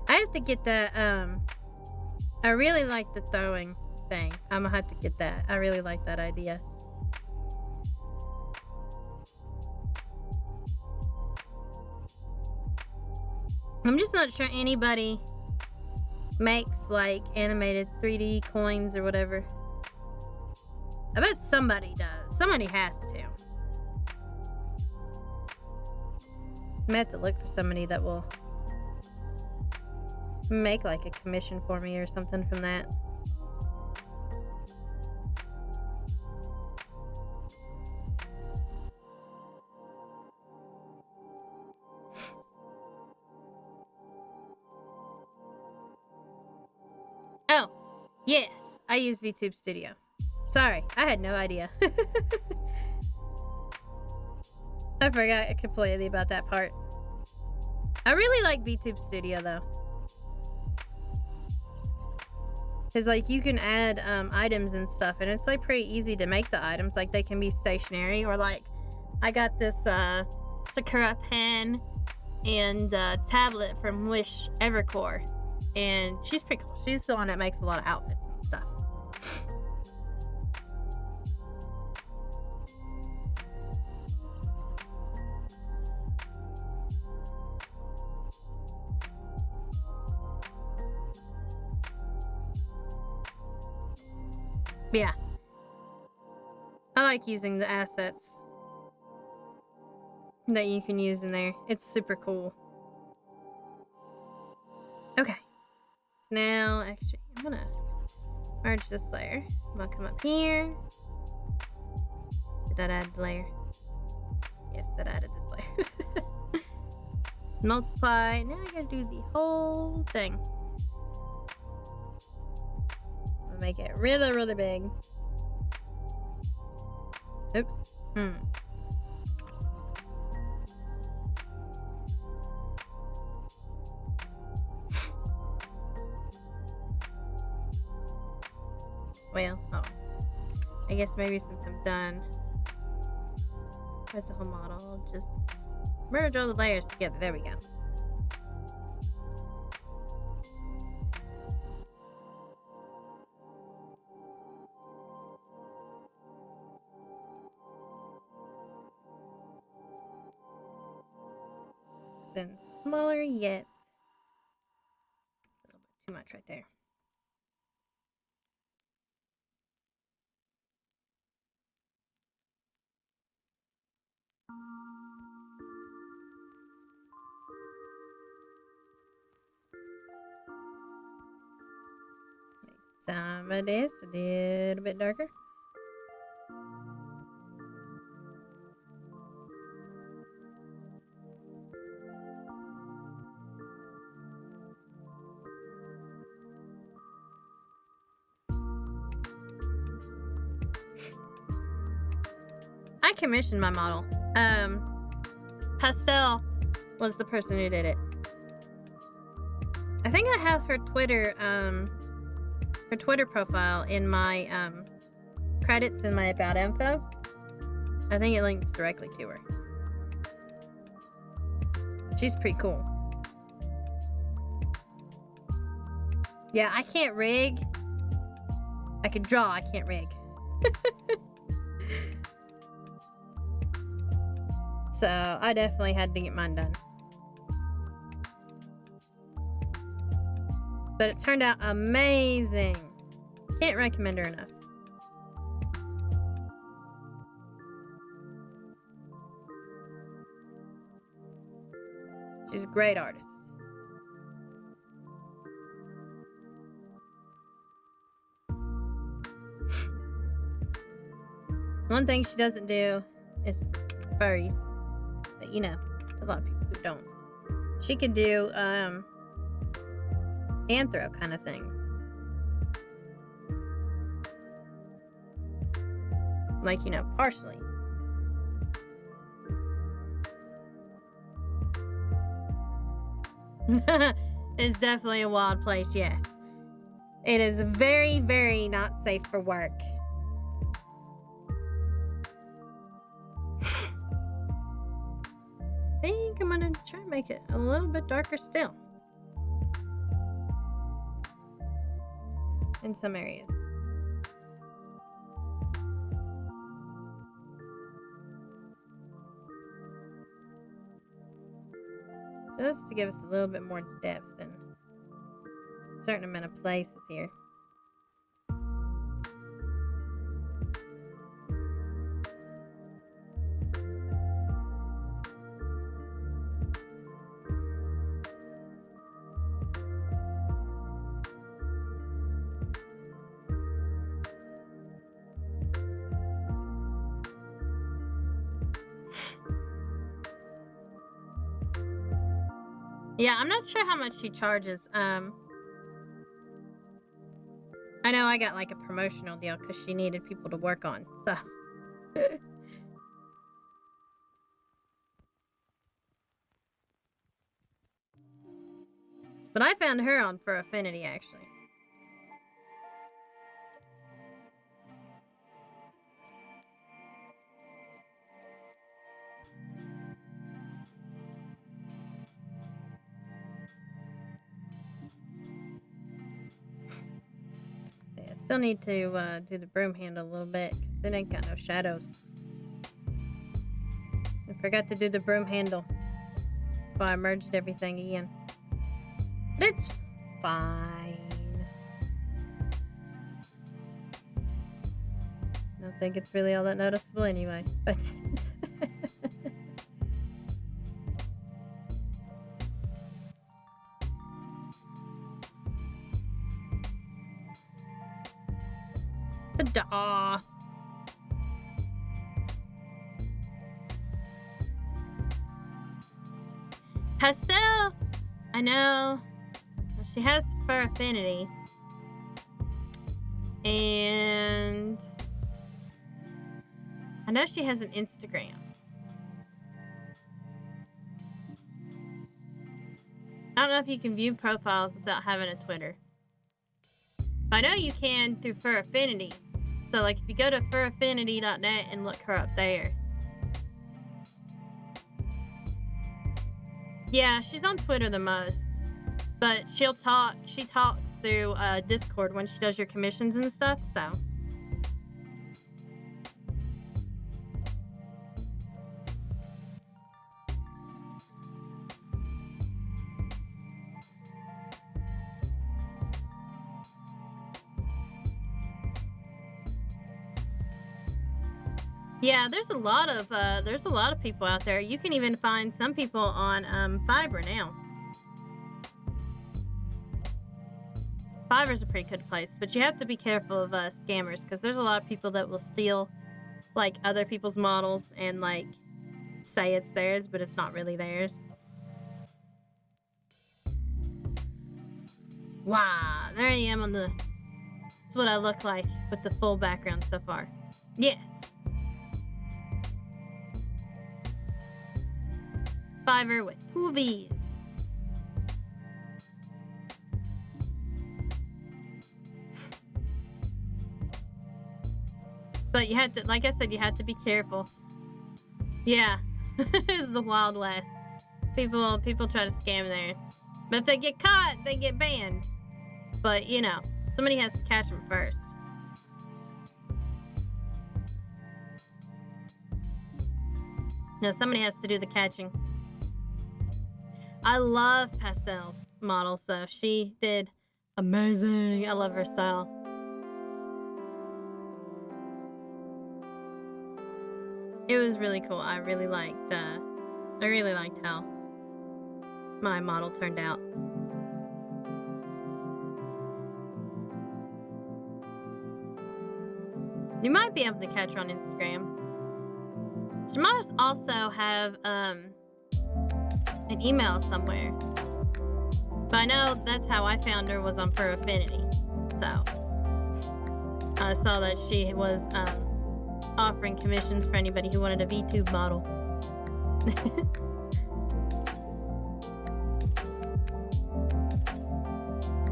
I have to get that. I really like the throwing thing. I'm gonna have to get that. I really like that idea. I'm just not sure anybody makes like animated 3D coins or whatever. I bet somebody does. Somebody has to. I'm gonna have to look for somebody that will make like a commission for me or something from that. Oh, yes, I use VTube Studio. Sorry, I had no idea. I forgot completely about that part. I really like VTube Studio though. Cause like you can add items and stuff, and it's like pretty easy to make the items. Like they can be stationary, or like I got this Sakura pen and tablet from Wish Evercore, and she's pretty cool. She's the one that makes a lot of outfits and stuff. Yeah, I like using the assets that you can use in there. It's super cool. Okay, so now actually I'm gonna merge this layer. I'm gonna come up here. Did that add the layer? Yes, that added this layer. Multiply. Now I gotta do the whole thing. I'm gonna make it really, really big. Oops. Well, I guess maybe since I'm done with the whole model, I'll just merge all the layers together. There we go. Then smaller yet. A little bit too much right there. Make some of this a little bit darker. I commissioned my model. Pastel was the person who did it. I think I have her Twitter profile in my credits in my about info. I think it links directly to her. She's pretty cool. Yeah, I can't rig. I can draw, I can't rig. So I definitely had to get mine done. But it turned out amazing. Can't recommend her enough. She's a great artist. One thing she doesn't do is furries. But you know, a lot of people who don't. She could do anthro kind of things. Like, you know, partially. It's definitely a wild place, yes. It is very, very not safe for work. I think I'm gonna try and make it a little bit darker still. In some areas. Just to give us a little bit more depth and a certain amount of places here. Yeah, I'm not sure how much she charges. I know I got like a promotional deal because she needed people to work on, so. But I found her on Fur Affinity, actually. I still need to do the broom handle a little bit, because it ain't got no shadows. I forgot to do the broom handle before I merged everything again. But it's fine. I don't think it's really all that noticeable anyway, but ta-da! Pastel! I know. She has Fur Affinity. And I know she has an Instagram. I don't know if you can view profiles without having a Twitter. But I know you can through Fur Affinity. So, like, if you go to furaffinity.net and look her up there. Yeah, she's on Twitter the most. But she talks through Discord when she does your commissions and stuff, so. Yeah, there's a lot of people out there. You can even find some people on Fiverr now. Fiverr's a pretty good place, but you have to be careful of scammers, because there's a lot of people that will steal like other people's models and like say it's theirs, but it's not really theirs. Wow, there I am on the. That's what I look like with the full background so far. Yes. Fiverr with 2 V's. But you had to, like I said, you had to be careful. Yeah, it's the Wild West. People try to scam there, but if they get caught, they get banned. But you know, somebody has to catch them first. No, somebody has to do the catching. I love Pastel's model, so she did amazing. I love her style. It was really cool. I really liked how my model turned out. You might be able to catch her on Instagram. She might also have an email somewhere. But I know that's how I found her, was on Fur Affinity. So I saw that she was offering commissions for anybody who wanted a VTube model.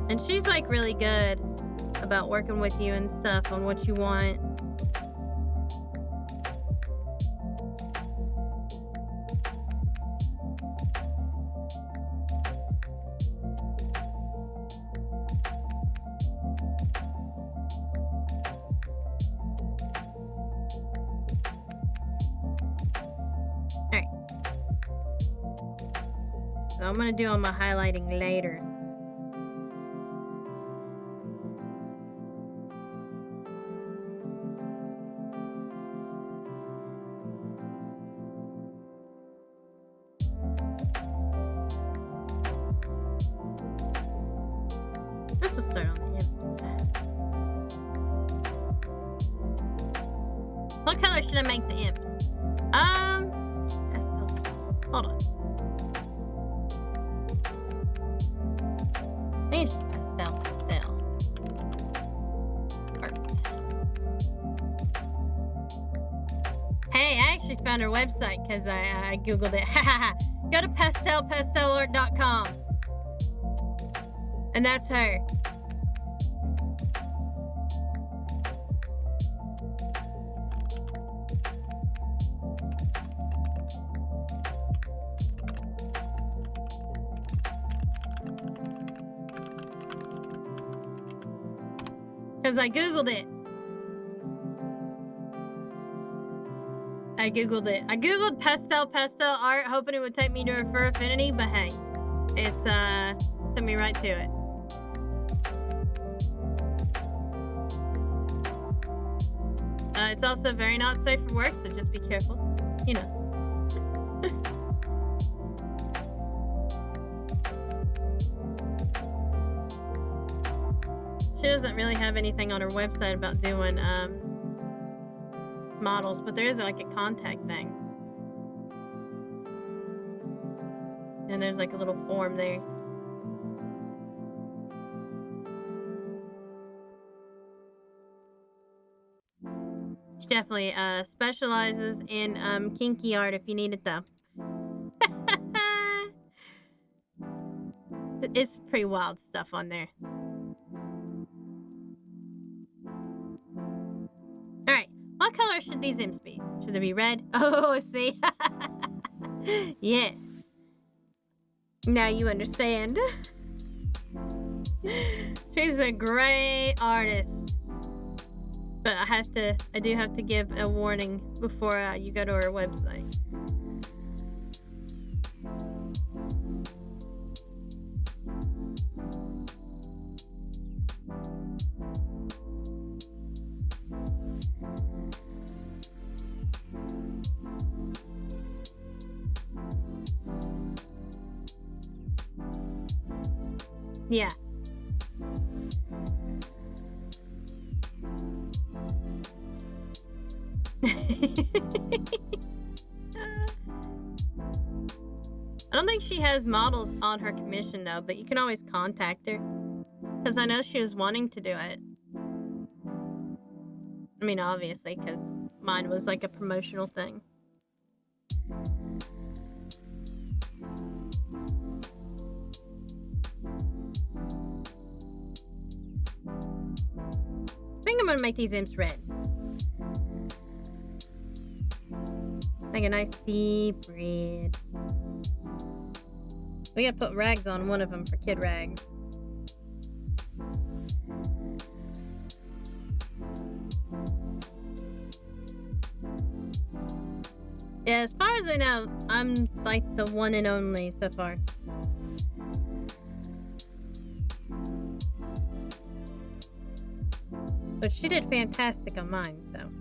And she's like really good about working with you and stuff on what you want. I'm gonna do all my highlighting later. This will start on the hips. What color should I make the imps? Hold on. I think it's just pastel. Perfect. Hey, I actually found her website because I googled it. Go to pastelart.com. And that's her. Because I Googled it. I Googled pastel art, hoping it would take me to her Fur Affinity, but hey, it took me right to it. It's also very not safe for work, so just be careful. You know. She doesn't really have anything on her website about doing models, but there is like a contact thing. And there's like a little form there. She definitely specializes in kinky art if you need it though. It's pretty wild stuff on there. Alright, what color should these imps be? Should they be red? Oh, see? Yes. Now you understand. She's a great artist. But I do have to give a warning before you go to her website. Yeah. I don't think she has models on her commission though, but you can always contact her. Because I know she was wanting to do it. I mean, obviously, because mine was like a promotional thing. I think I'm gonna make these imps red. Like a nice deep red. We gotta put rags on one of them for kid rags. Yeah, as far as I know, I'm like the one and only so far. But she did fantastic on mine, so.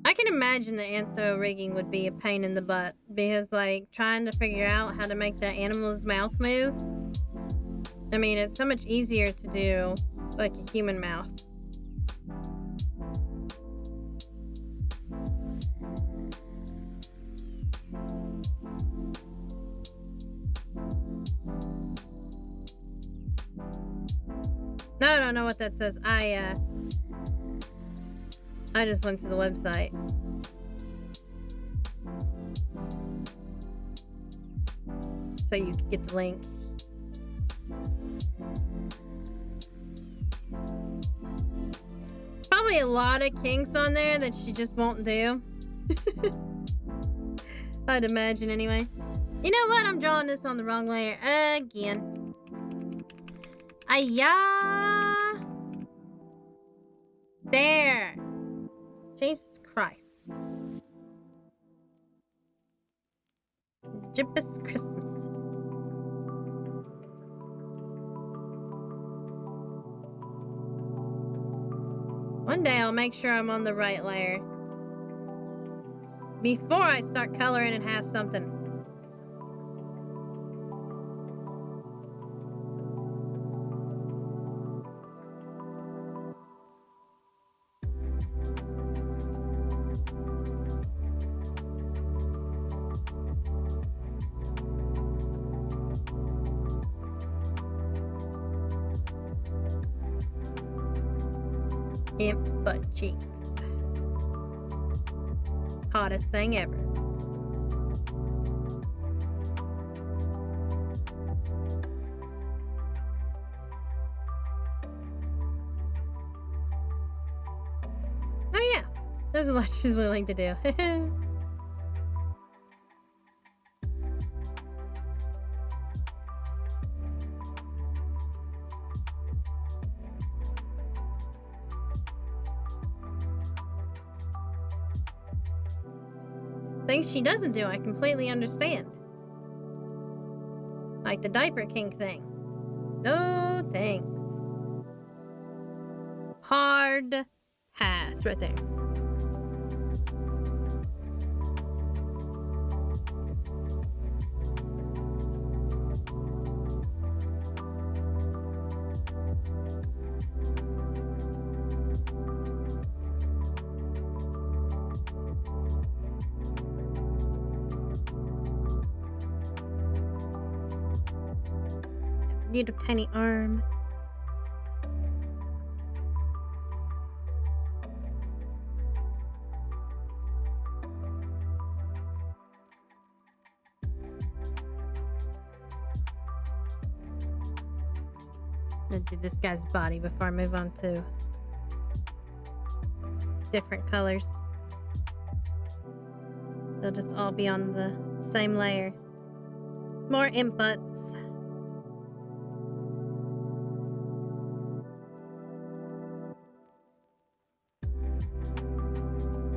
I can imagine the anthro rigging would be a pain in the butt because, like, trying to figure out how to make that animal's mouth move. I mean, it's so much easier to do like a human mouth. No, I don't know what that says. I just went to the website. So you could get the link. Probably a lot of kinks on there that she just won't do. I'd imagine anyway. You know what? I'm drawing this on the wrong layer again. Ayah! There! Jesus Christ. Jibbus Christmas. One day I'll make sure I'm on the right layer before I start coloring and have something. Imp butt cheeks. Hottest thing ever. Oh yeah, there's a lot she's willing to do. Things she doesn't do, I completely understand. Like the diaper kink thing. No thanks. Hard pass right there. Need a tiny arm. I'm gonna do this guy's body before I move on to different colors. They'll just all be on the same layer. More inputs.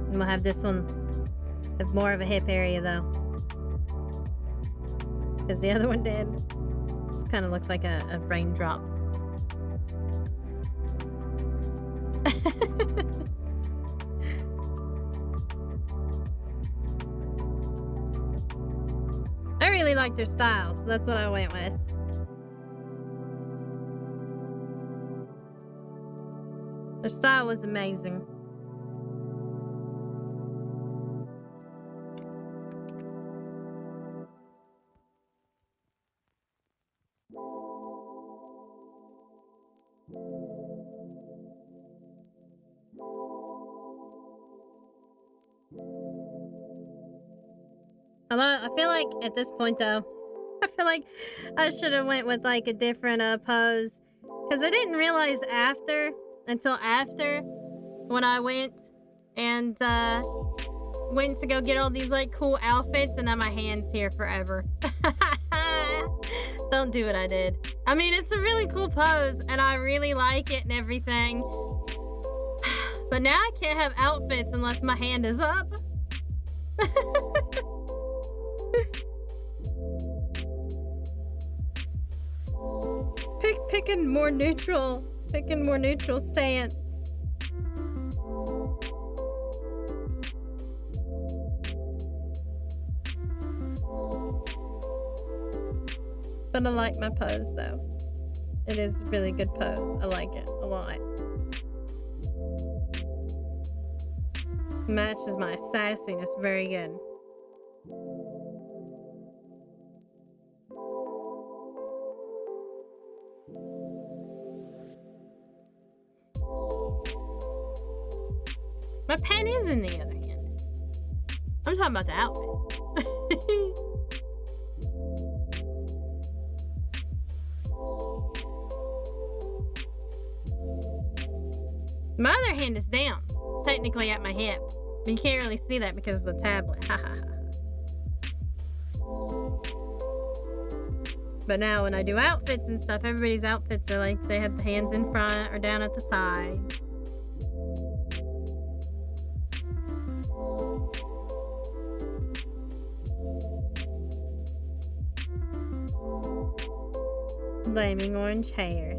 And we'll have this one have more of a hip area though. Because the other one did. Just kind of looks like a raindrop. I really like their style, so that's what I went with. Their style was amazing. I feel like at this point though, I feel like I should have went with like a different pose, because I didn't realize until after when I went and went to go get all these like cool outfits, and now my hand's here forever. Don't do what I did. I mean, it's a really cool pose and I really like it and everything, but now I can't have outfits unless my hand is up. Picking more neutral stance. But I like my pose though. It is a really good pose. I like it a lot. Matches my sassiness very good. My pen is in the other hand. I'm talking about the outfit. My other hand is down, technically at my hip. But you can't really see that because of the tablet. But now when I do outfits and stuff, everybody's outfits are like they have the hands in front or down at the side. Flaming orange hair.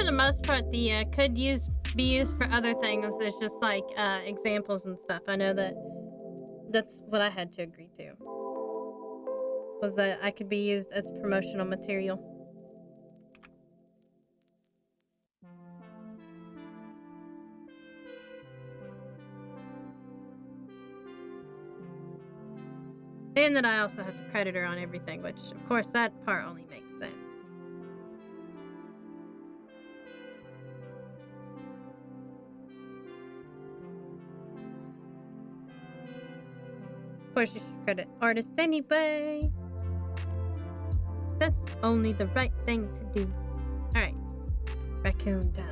for the most part, the could be used for other things. There's just like examples and stuff. I know that's what I had to agree to. Was that I could be used as promotional material. And that I also have to credit her on everything, which, of course, that part only makes sense. Of course, you should credit artist anyway. That's only the right thing to do. Alright. Raccoon time.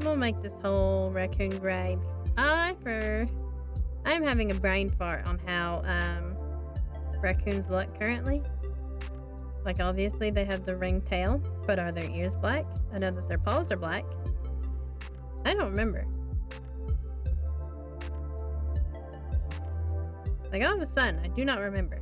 We'll make this whole raccoon gray. I'm having a brain fart on how raccoons look currently. Like, obviously they have the ring tail, but are their ears black? I know that their paws are black. I don't remember. Like, all of a sudden, I do not remember.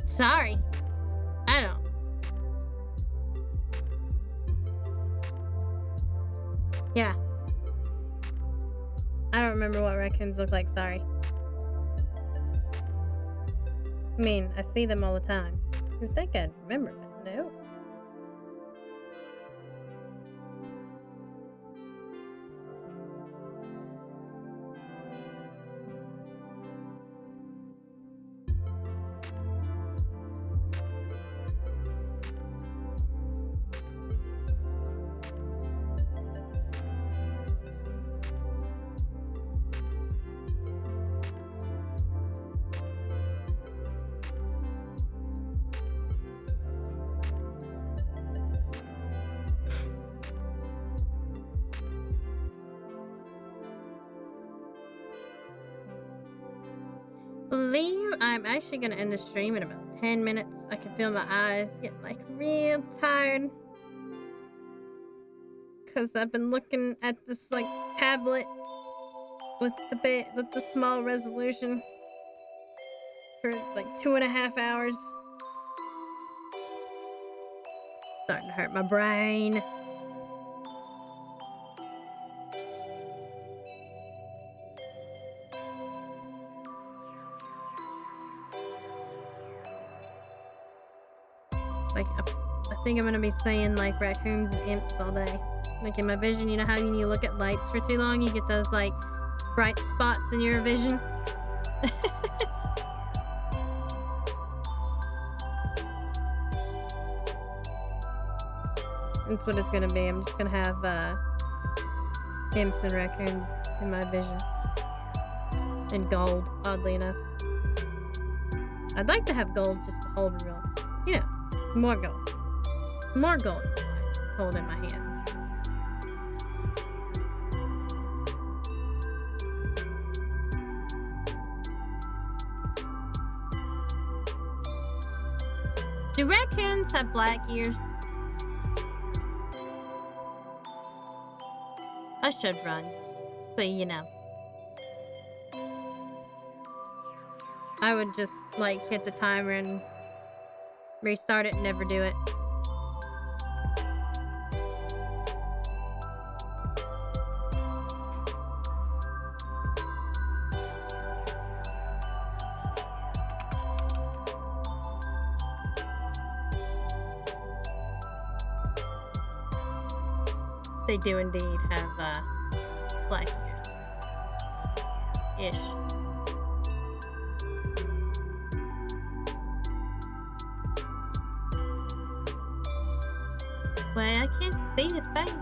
Sorry. I don't. Yeah. I don't remember what raccoons look like, sorry. I mean, I see them all the time. You'd think I'd remember, but no. Believe I'm actually gonna end the stream in about 10 minutes. I can feel my eyes getting like real tired. Cause I've been looking at this like tablet with the small resolution for like 2.5 hours. Starting to hurt my brain. Like, I think I'm gonna be saying like raccoons and imps all day. Like in my vision, you know how when you look at lights for too long, you get those like bright spots in your vision? That's what it's gonna be. I'm just gonna have imps and raccoons in my vision. And gold, oddly enough. I'd like to have gold just to hold real, you know, more gold. More gold to hold in my hand. Do raccoons have black ears? I should run, but you know. I would just like hit the timer and restart it and never do it. They do indeed have black ears. Ish. Wait, I can't see the face.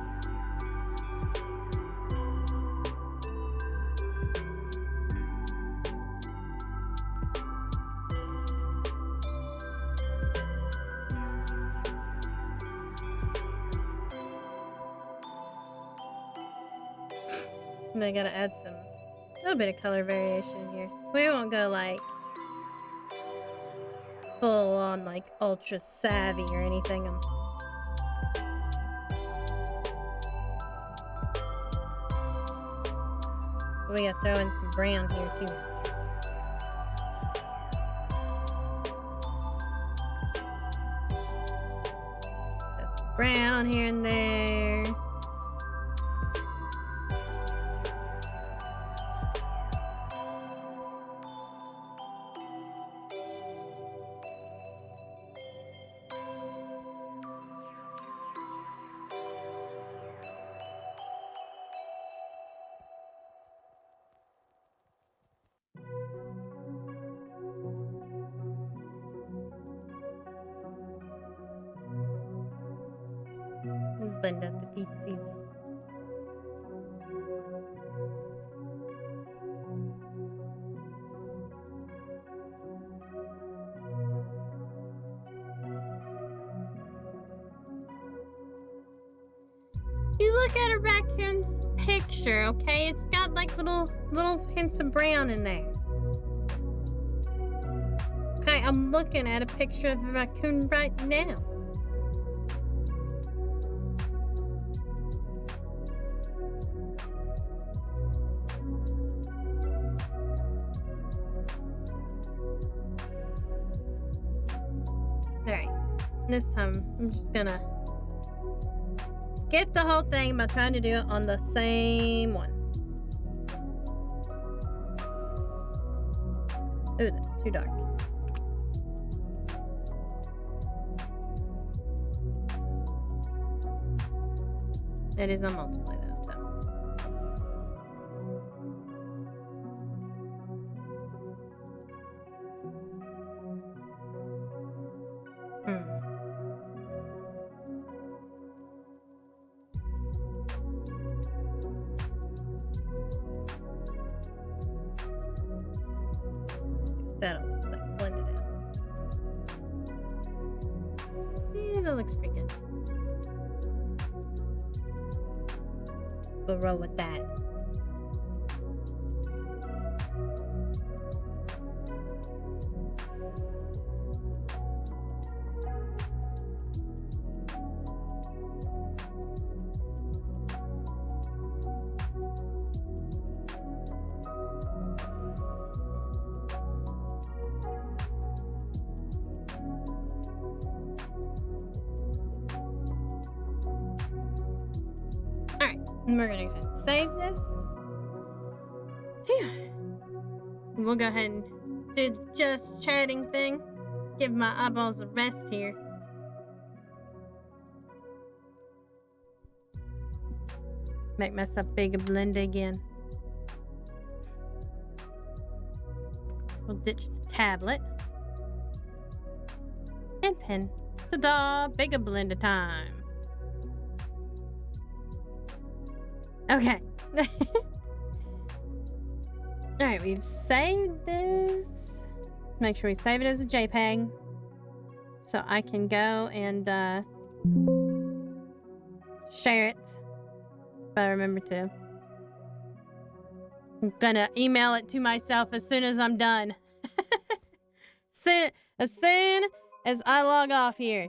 And I gotta add a little bit of color variation here. We won't go like full on like ultra savvy or anything. We gotta throw in some brown here too. Throw some brown here and there. Blend out the feetsies. You look at a raccoon's picture, okay? It's got like little hints of brown in there. Okay, I'm looking at a picture of a raccoon right now. Alright, this time I'm just gonna skip the whole thing by trying to do it on the same one. Ooh, that's too dark. It is on multiply though, so. That looks like blended out. Yeah, that looks pretty good. We'll roll with that. And we're gonna go ahead and save this. Whew. We'll go ahead and do the just chatting thing. Give my eyeballs a rest here. Make myself big and blend again. We'll ditch the tablet. And pen. Ta-da! Bigger blender time. Okay. Alright, we've saved this. Make sure we save it as a JPEG. So I can go and share it. If I remember to. I'm gonna email it to myself as soon as I'm done. As soon as I log off here.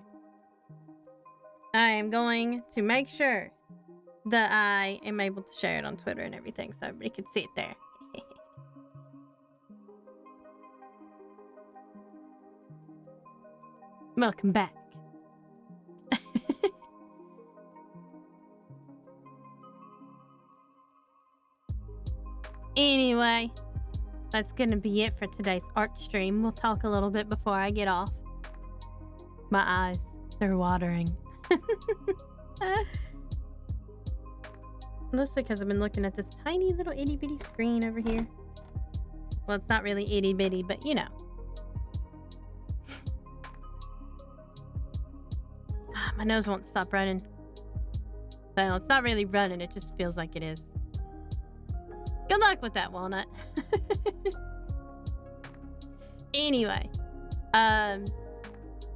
I am going to make sure that I am able to share it on Twitter and everything so everybody can see it there. Welcome back. Anyway, that's gonna be it for today's art stream. We'll talk a little bit before I get off. My eyes, they're watering. Mostly because I've been looking at this tiny little itty bitty screen over here. Well, it's not really itty bitty, but you know. My nose won't stop running. Well, it's not really running, it just feels like it is. Good luck with that, Walnut. Anyway,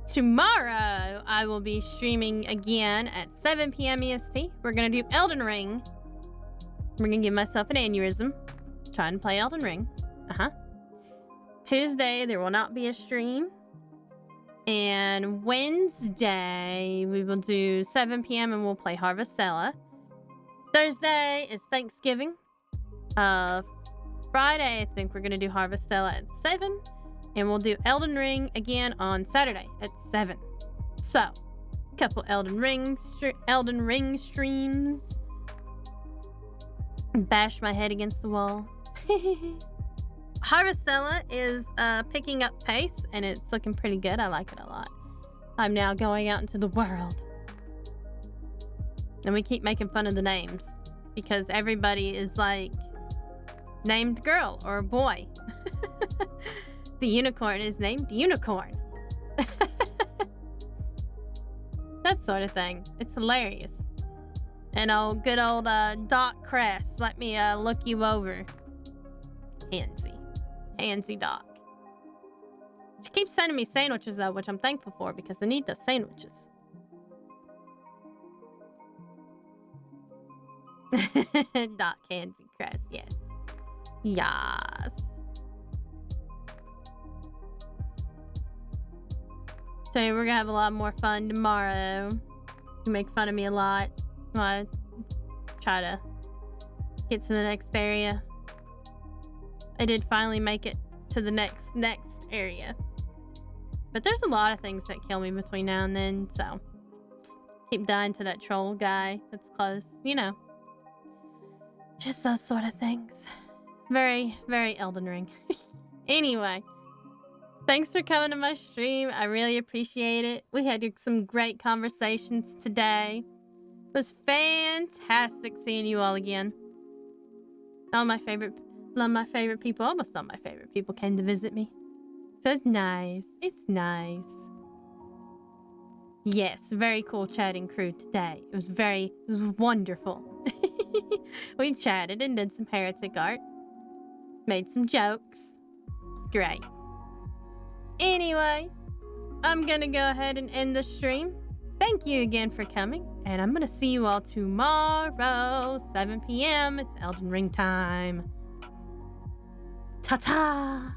tomorrow I will be streaming again at 7 p.m. EST. We're gonna do Elden Ring. We're gonna give myself an aneurysm trying to play Elden Ring. Tuesday there will not be a stream. And Wednesday, we will do 7 p.m. and we'll play Harvestella. Thursday is Thanksgiving. Friday, I think we're going to do Harvestella at 7. And we'll do Elden Ring again on Saturday at 7. So, a couple Elden Ring streams. Bash my head against the wall. Harvestella is picking up pace, and it's looking pretty good. I like it a lot. I'm now going out into the world. And we keep making fun of the names, because everybody is like, named girl or boy. The unicorn is named Unicorn. That sort of thing. It's hilarious. And good old Doc Crest, let me look you over. Handsy Doc. She keeps sending me sandwiches though, which I'm thankful for because I need those sandwiches. Doc Handsy Crest, yes. Yes. So we're gonna have a lot more fun tomorrow. You make fun of me a lot. I try to get to the next area. I did finally make it to the next area. But there's a lot of things that kill me between now and then, so keep dying to that troll guy that's close, you know. Just those sort of things. Very, very Elden Ring. Anyway, thanks for coming to my stream. I really appreciate it. We had some great conversations today. It was fantastic seeing you all again. All my favorite people, almost all my favorite people came to visit me. So it's nice. It's nice. Yes, very cool chatting crew today. It was wonderful. We chatted and did some heretic art. Made some jokes. It's great. Anyway, I'm gonna go ahead and end the stream. Thank you again for coming, and I'm gonna see you all tomorrow, 7 p.m. It's Elden Ring time. Ta-ta!